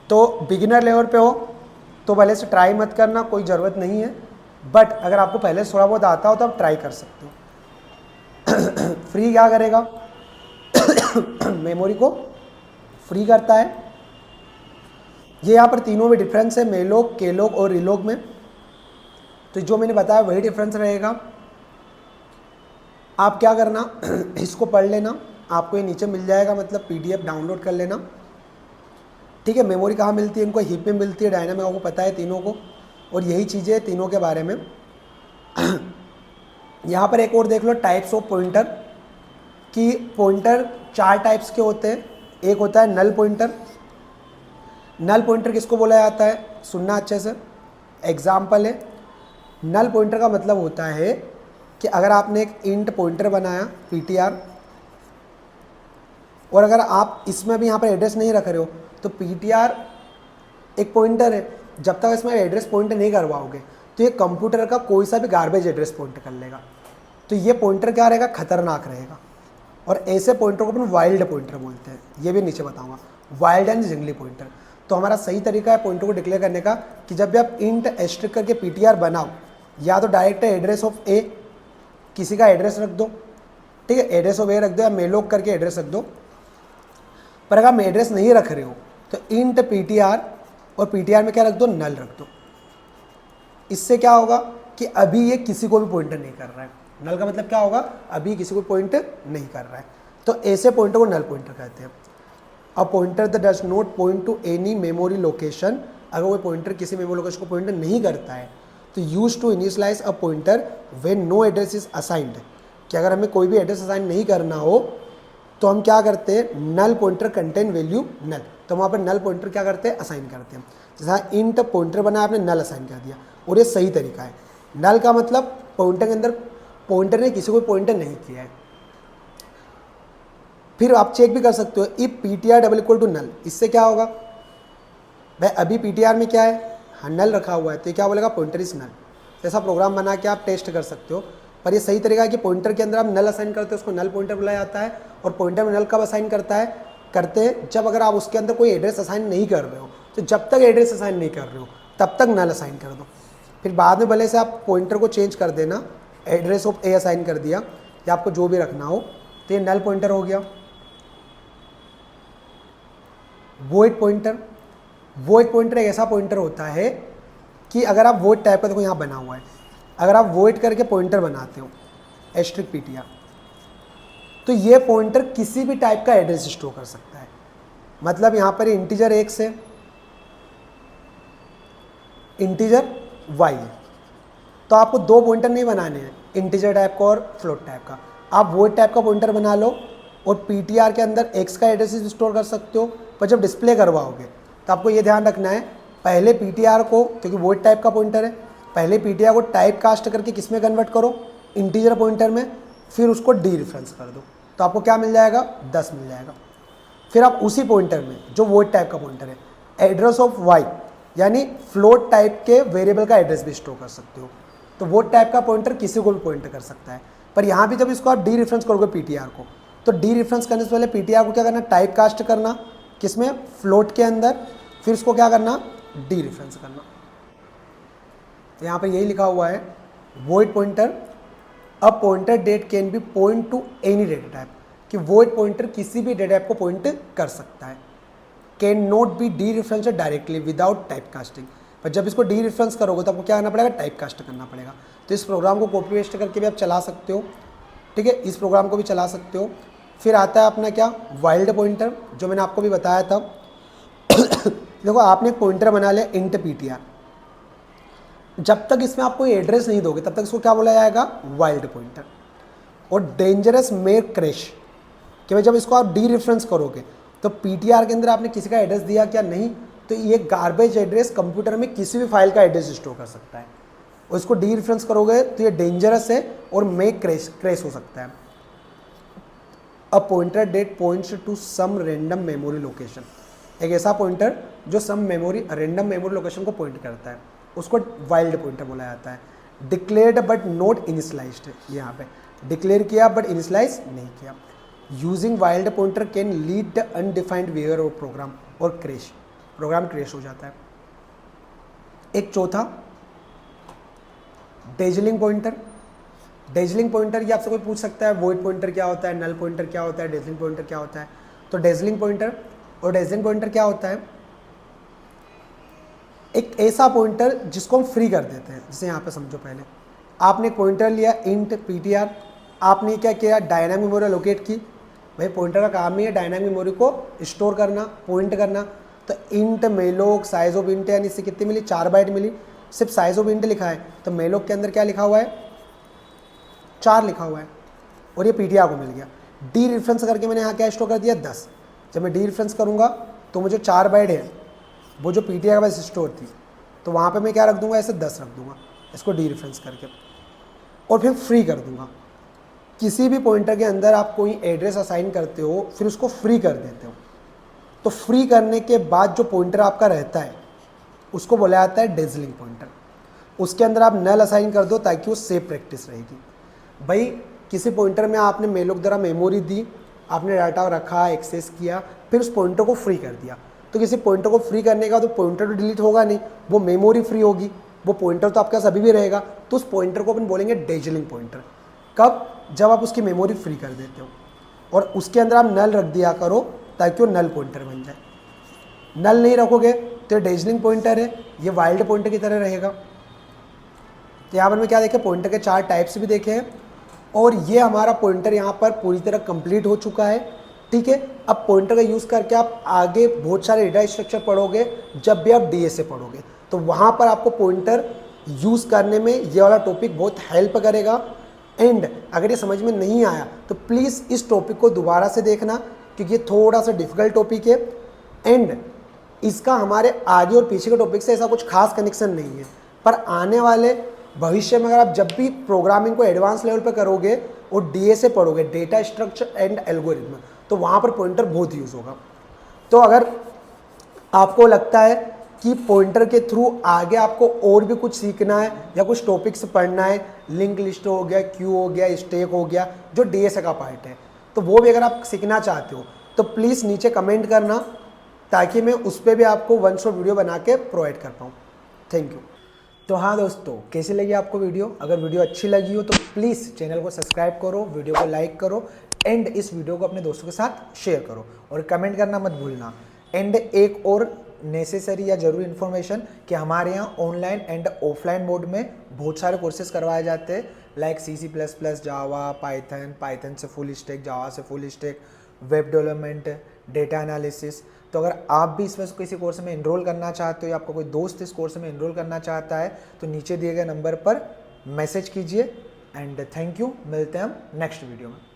तो बिगिनर लेवल पे हो तो पहले से ट्राई मत करना, कोई ज़रूरत नहीं है, बट अगर आपको पहले से थोड़ा बहुत आता हो तो आप ट्राई कर सकते हो। फ्री क्या करेगा, मेमोरी को फ्री करता है। ये यहाँ पर तीनों में डिफरेंस है, मेलोक, केलोक और रिलोक में। तो जो मैंने बताया वही डिफरेंस रहेगा। आप क्या करना, इसको पढ़ लेना, आपको ये नीचे मिल जाएगा, मतलब पीडीएफ डाउनलोड कर लेना, ठीक है। मेमोरी कहाँ मिलती है, इनको हीप में मिलती है, डायनामिक आपको पता है तीनों को, और यही चीज़ें तीनों के बारे में। यहाँ पर एक और देख लो, टाइप्स ऑफ पॉइंटर, कि पॉइंटर 4 टाइप्स के होते हैं। एक होता है नल पॉइंटर। नल पॉइंटर किसको बोला जाता है, सुनना अच्छे से। एग्जाम्पल है, नल पॉइंटर का मतलब होता है कि अगर आपने एक इंट पॉइंटर बनाया ptr, और अगर आप इसमें भी यहाँ पर एड्रेस नहीं रख रहे हो तो ptr एक पॉइंटर है, जब तक इसमें एड्रेस पॉइंट नहीं करवाओगे तो ये कंप्यूटर का कोई सा भी गार्बेज एड्रेस पॉइंट कर लेगा। तो ये पॉइंटर क्या रहेगा, खतरनाक रहेगा। और ऐसे पॉइंटर को अपन वाइल्ड पॉइंटर बोलते हैं, ये भी नीचे बताऊंगा, वाइल्ड एंड जंगली पॉइंटर। तो हमारा सही तरीका है पॉइंटर को डिक्लेयर करने का कि जब भी आप इंट एस्ट्रिक करके ptr बनाओ, या तो डायरेक्ट एड्रेस ऑफ ए, किसी का एड्रेस रख दो, ठीक है, एड्रेस ऑफ ए रख दो या मेलोक करके एड्रेस रख दो। पर अगर आप एड्रेस नहीं रख रहे हो तो इंट ptr, और ptr में क्या रख दो, नल रख दो। इससे क्या होगा कि अभी ये किसी को भी पॉइंटर नहीं कर रहा है। नल का मतलब क्या होगा, अभी किसी को पॉइंट नहीं कर रहा है। तो ऐसे पॉइंटर को नल पॉइंटर कहते हैं। A pointer that does not point two any memory location, अगर वो पॉइंटर किसी मेमोरी लोकेशन को पॉइंटर नहीं करता है तो use to initialize a pointer when no address is assigned, कि अगर हमें कोई भी एड्रेस असाइन नहीं करना हो तो हम क्या करते हैं, नल पॉइंटर कंटेन वैल्यू नल, तो वहाँ पर नल पॉइंटर क्या करते हैं, असाइन करते हैं। जैसा इंट पॉइंटर बना आपने नल असाइन कर दिया, और ये सही तरीका है। नल का मतलब पॉइंटर के अंदर पॉइंटर ने किसी को पॉइंटर नहीं किया है। फिर आप चेक भी कर सकते हो if ptr double equal to null, इससे क्या होगा भाई, अभी ptr में क्या है, हाँ नल रखा हुआ है, तो ये क्या बोलेगा, पॉइंटर इज नल। ऐसा प्रोग्राम बना के आप टेस्ट कर सकते हो। पर ये सही तरीका है कि पॉइंटर के अंदर आप नल असाइन करते हो, उसको नल पॉइंटर बुलाया जाता है। और पॉइंटर में नल कब असाइन करते हैं, जब अगर आप उसके अंदर कोई एड्रेस असाइन नहीं कर रहे हो। तो जब तक एड्रेस असाइन नहीं कर रहे हो तब तक नल असाइन कर दो। फिर बाद में भले से आप पॉइंटर को चेंज कर देना, एड्रेस ऑफ ए असाइन कर दिया या आपको जो भी रखना हो, तो ये नल पॉइंटर हो गया। वॉइड पॉइंटर, वॉइड पॉइंटर एक ऐसा पॉइंटर होता है कि अगर आप वॉइड टाइप का, देखो यहाँ बना हुआ है, अगर आप वॉइड करके पॉइंटर बनाते हो एस्ट्रिक ptr, तो ये पॉइंटर किसी भी टाइप का एड्रेस स्टोर कर सकता है। मतलब यहाँ पर इंटीजर x है, इंटीजर y है, तो आपको दो पॉइंटर नहीं बनाने हैं, इंटीजर टाइप का और फ्लोट टाइप का। आप वॉइड टाइप का पॉइंटर बना लो और ptr के अंदर x का एड्रेस स्टोर कर सकते हो। पर जब डिस्प्ले करवाओगे तो आपको ये ध्यान रखना है, पहले ptr को, क्योंकि वॉइड टाइप का पॉइंटर है, पहले ptr को टाइप कास्ट करके किस में कन्वर्ट करो, इंटीजर पॉइंटर में, फिर उसको डी रेफरेंस कर दो, तो आपको क्या मिल जाएगा, 10 मिल जाएगा। फिर आप उसी पॉइंटर में, जो वॉइड टाइप का पॉइंटर है, एड्रेस ऑफ y यानी फ्लोट टाइप के वेरिएबल का एड्रेस भी स्टोर कर सकते हो। तो वॉइड टाइप का पॉइंटर किसी को भी पॉइंट कर सकता है। पर यहाँ भी जब इसको आप डी रेफरेंस करोगे ptr को, तो डी रेफरेंस करने से पहले ptr को क्या करना, टाइप कास्ट करना, किसमें, फ्लोट के अंदर, फिर उसको क्या करना, डी रेफरेंस करना। तो यहाँ पर यही लिखा हुआ है, void pointer a pointer date can be point two any data type, कि वॉइड पॉइंटर किसी भी डेटा टाइप को पॉइंट कर सकता है। Can not be D reference directly without type casting, पर जब इसको डी रेफरेंस करोगे तो आपको क्या करना पड़ेगा, टाइप कास्ट करना पड़ेगा। तो इस प्रोग्राम को कॉपी पेस्ट करके भी आप चला सकते हो, ठीक है, इस प्रोग्राम को भी चला सकते हो। फिर आता है अपना क्या, वाइल्ड पॉइंटर, जो मैंने आपको भी बताया था। देखो आपने एक पॉइंटर बना लिया इंट ptr, जब तक इसमें आप कोई एड्रेस नहीं दोगे तब तक इसको क्या बोला जाएगा, वाइल्ड पॉइंटर। और डेंजरस मेयर क्रैश, कि भाई जब इसको आप डी रेफरेंस करोगे तो ptr के अंदर आपने किसी का एड्रेस दिया क्या, नहीं, तो ये गार्बेज एड्रेस कंप्यूटर में किसी भी फाइल का एड्रेस स्टोर कर सकता है। और इसको डी रेफरेंस करोगे तो ये डेंजरस है और मेक क्रैश हो सकता है। A pointer that points to some random memory location, एक ऐसा पॉइंटर जो some memory random memory location को पॉइंट करता है, उसको वाइल्ड पॉइंटर बोला जाता है। डिक्लेयर्ड बट नॉट इनिशियलाइज्ड, यहाँ पे डिक्लेयर किया बट इनिशियलाइज नहीं किया। Using wild pointer can lead the undefined behaviour of program और क्रैश, प्रोग्राम क्रैश हो जाता है। एक चौथा डेजलिंग पॉइंटर। डेजलिंग पॉइंटर ये आपसे कोई पूछ सकता है, वॉइड पॉइंटर क्या होता है, नल पॉइंटर क्या होता है, डेजलिंग पॉइंटर क्या होता है। तो डेजलिंग पॉइंटर और डेजलिंग पॉइंटर क्या होता है, एक ऐसा पॉइंटर जिसको हम फ्री कर देते हैं। जैसे यहाँ पे समझो, पहले आपने पॉइंटर लिया इंट ptr, आपने क्या किया, डायनामिक मेमोरी लोकेट की। भाई पॉइंटर का काम ही है डायनामिक मेमोरी को स्टोर करना, पॉइंट करना। तो int malloc size of int, यानी इससे कितनी मिली, 4 बाइट मिली। सिर्फ साइज ऑफ इंट लिखा है, तो मेलोक के अंदर क्या लिखा हुआ है, 4 लिखा हुआ है, और ये ptr को मिल गया। डी रेफरेंस करके मैंने यहाँ क्या स्टोर कर दिया, 10। जब मैं डी रेफरेंस करूँगा तो मुझे 4 बाइट है, वो जो ptr के पास स्टोर थी तो वहाँ पे मैं क्या रख दूंगा, ऐसे 10 रख दूंगा, इसको डी रेफरेंस करके, और फिर फ्री कर दूंगा। किसी भी पॉइंटर के अंदर आप कोई एड्रेस असाइन करते हो, फिर उसको फ्री कर देते हो, तो फ्री करने के बाद जो पॉइंटर आपका रहता है उसको बोला जाता है डेजलिंग पॉइंटर। उसके अंदर आप नल असाइन कर दो ताकि वो सेफ प्रैक्टिस रहेगी। भाई किसी पॉइंटर में आपने मेलोक द्वारा मेमोरी दी, आपने डाटा रखा, एक्सेस किया, फिर उस पॉइंटर को फ्री कर दिया, तो किसी पॉइंटर को फ्री करने का तो पॉइंटर तो डिलीट होगा नहीं, वो मेमोरी फ्री होगी, वो पॉइंटर तो आपके पास अभी भी रहेगा। तो उस पॉइंटर को अपन बोलेंगे डेजलिंग पॉइंटर। कब? जब आप उसकी मेमोरी फ्री कर देते हो, और उसके अंदर आप नल रख दिया करो ताकि वो नल पॉइंटर बन जाए। नल नहीं रखोगे तो ये डेजलिंग पॉइंटर है, ये वाइल्ड पॉइंटर की तरह रहेगा। तो यहाँ पर मैं क्या देखे, पॉइंटर के 4 टाइप्स भी देखे हैं, और ये हमारा पॉइंटर यहाँ पर पूरी तरह कंप्लीट हो चुका है। ठीक है, अब पॉइंटर का यूज़ करके आप आगे बहुत सारे डेटा स्ट्रक्चर पढ़ोगे, जब भी आप डीएसए पढ़ोगे तो वहाँ पर आपको पॉइंटर यूज़ करने में ये वाला टॉपिक बहुत हेल्प करेगा। एंड अगर ये समझ में नहीं आया तो प्लीज़ इस टॉपिक को दोबारा से देखना, क्योंकि ये थोड़ा सा डिफिकल्ट टॉपिक है, एंड इसका हमारे आगे और पीछे के टॉपिक से ऐसा कुछ खास कनेक्शन नहीं है। पर आने वाले भविष्य में अगर आप जब भी प्रोग्रामिंग को एडवांस लेवल पे करोगे और डीएसए पढ़ोगे, डेटा स्ट्रक्चर एंड एल्गोरिथम, तो वहाँ पर पॉइंटर बहुत यूज़ होगा। तो अगर आपको लगता है कि पॉइंटर के थ्रू आगे आपको और भी कुछ सीखना है या कुछ टॉपिक्स पढ़ना है, लिंक लिस्ट हो गया, क्यू हो गया, स्टैक हो गया, जो डीएसए का पार्ट है, तो वो भी अगर आप सीखना चाहते हो तो प्लीज़ नीचे कमेंट करना, ताकि मैं उस पर भी आपको वन शॉट वीडियो बना के प्रोवाइड कर पाऊँ। Thank you. तो हाँ दोस्तों, कैसी लगी आपको वीडियो? अगर वीडियो अच्छी लगी हो तो प्लीज़ चैनल को सब्सक्राइब करो, वीडियो को लाइक करो, एंड इस वीडियो को अपने दोस्तों के साथ शेयर करो, और कमेंट करना मत भूलना। एंड एक और नेसेसरी या ज़रूरी इन्फॉर्मेशन कि हमारे यहाँ ऑनलाइन एंड ऑफलाइन मोड में बहुत सारे कोर्सेज करवाए जाते हैं, लाइक C++, जावा, पाइथन से फुल स्टैक, जावा से full stack, web development, data analysis. तो अगर आप भी इसमें किसी कोर्स में एनरोल करना चाहते हो या आपका कोई दोस्त इस कोर्स में एनरोल करना चाहता है तो नीचे दिए गए नंबर पर मैसेज कीजिए। एंड थैंक यू, मिलते हैं हम नेक्स्ट वीडियो में।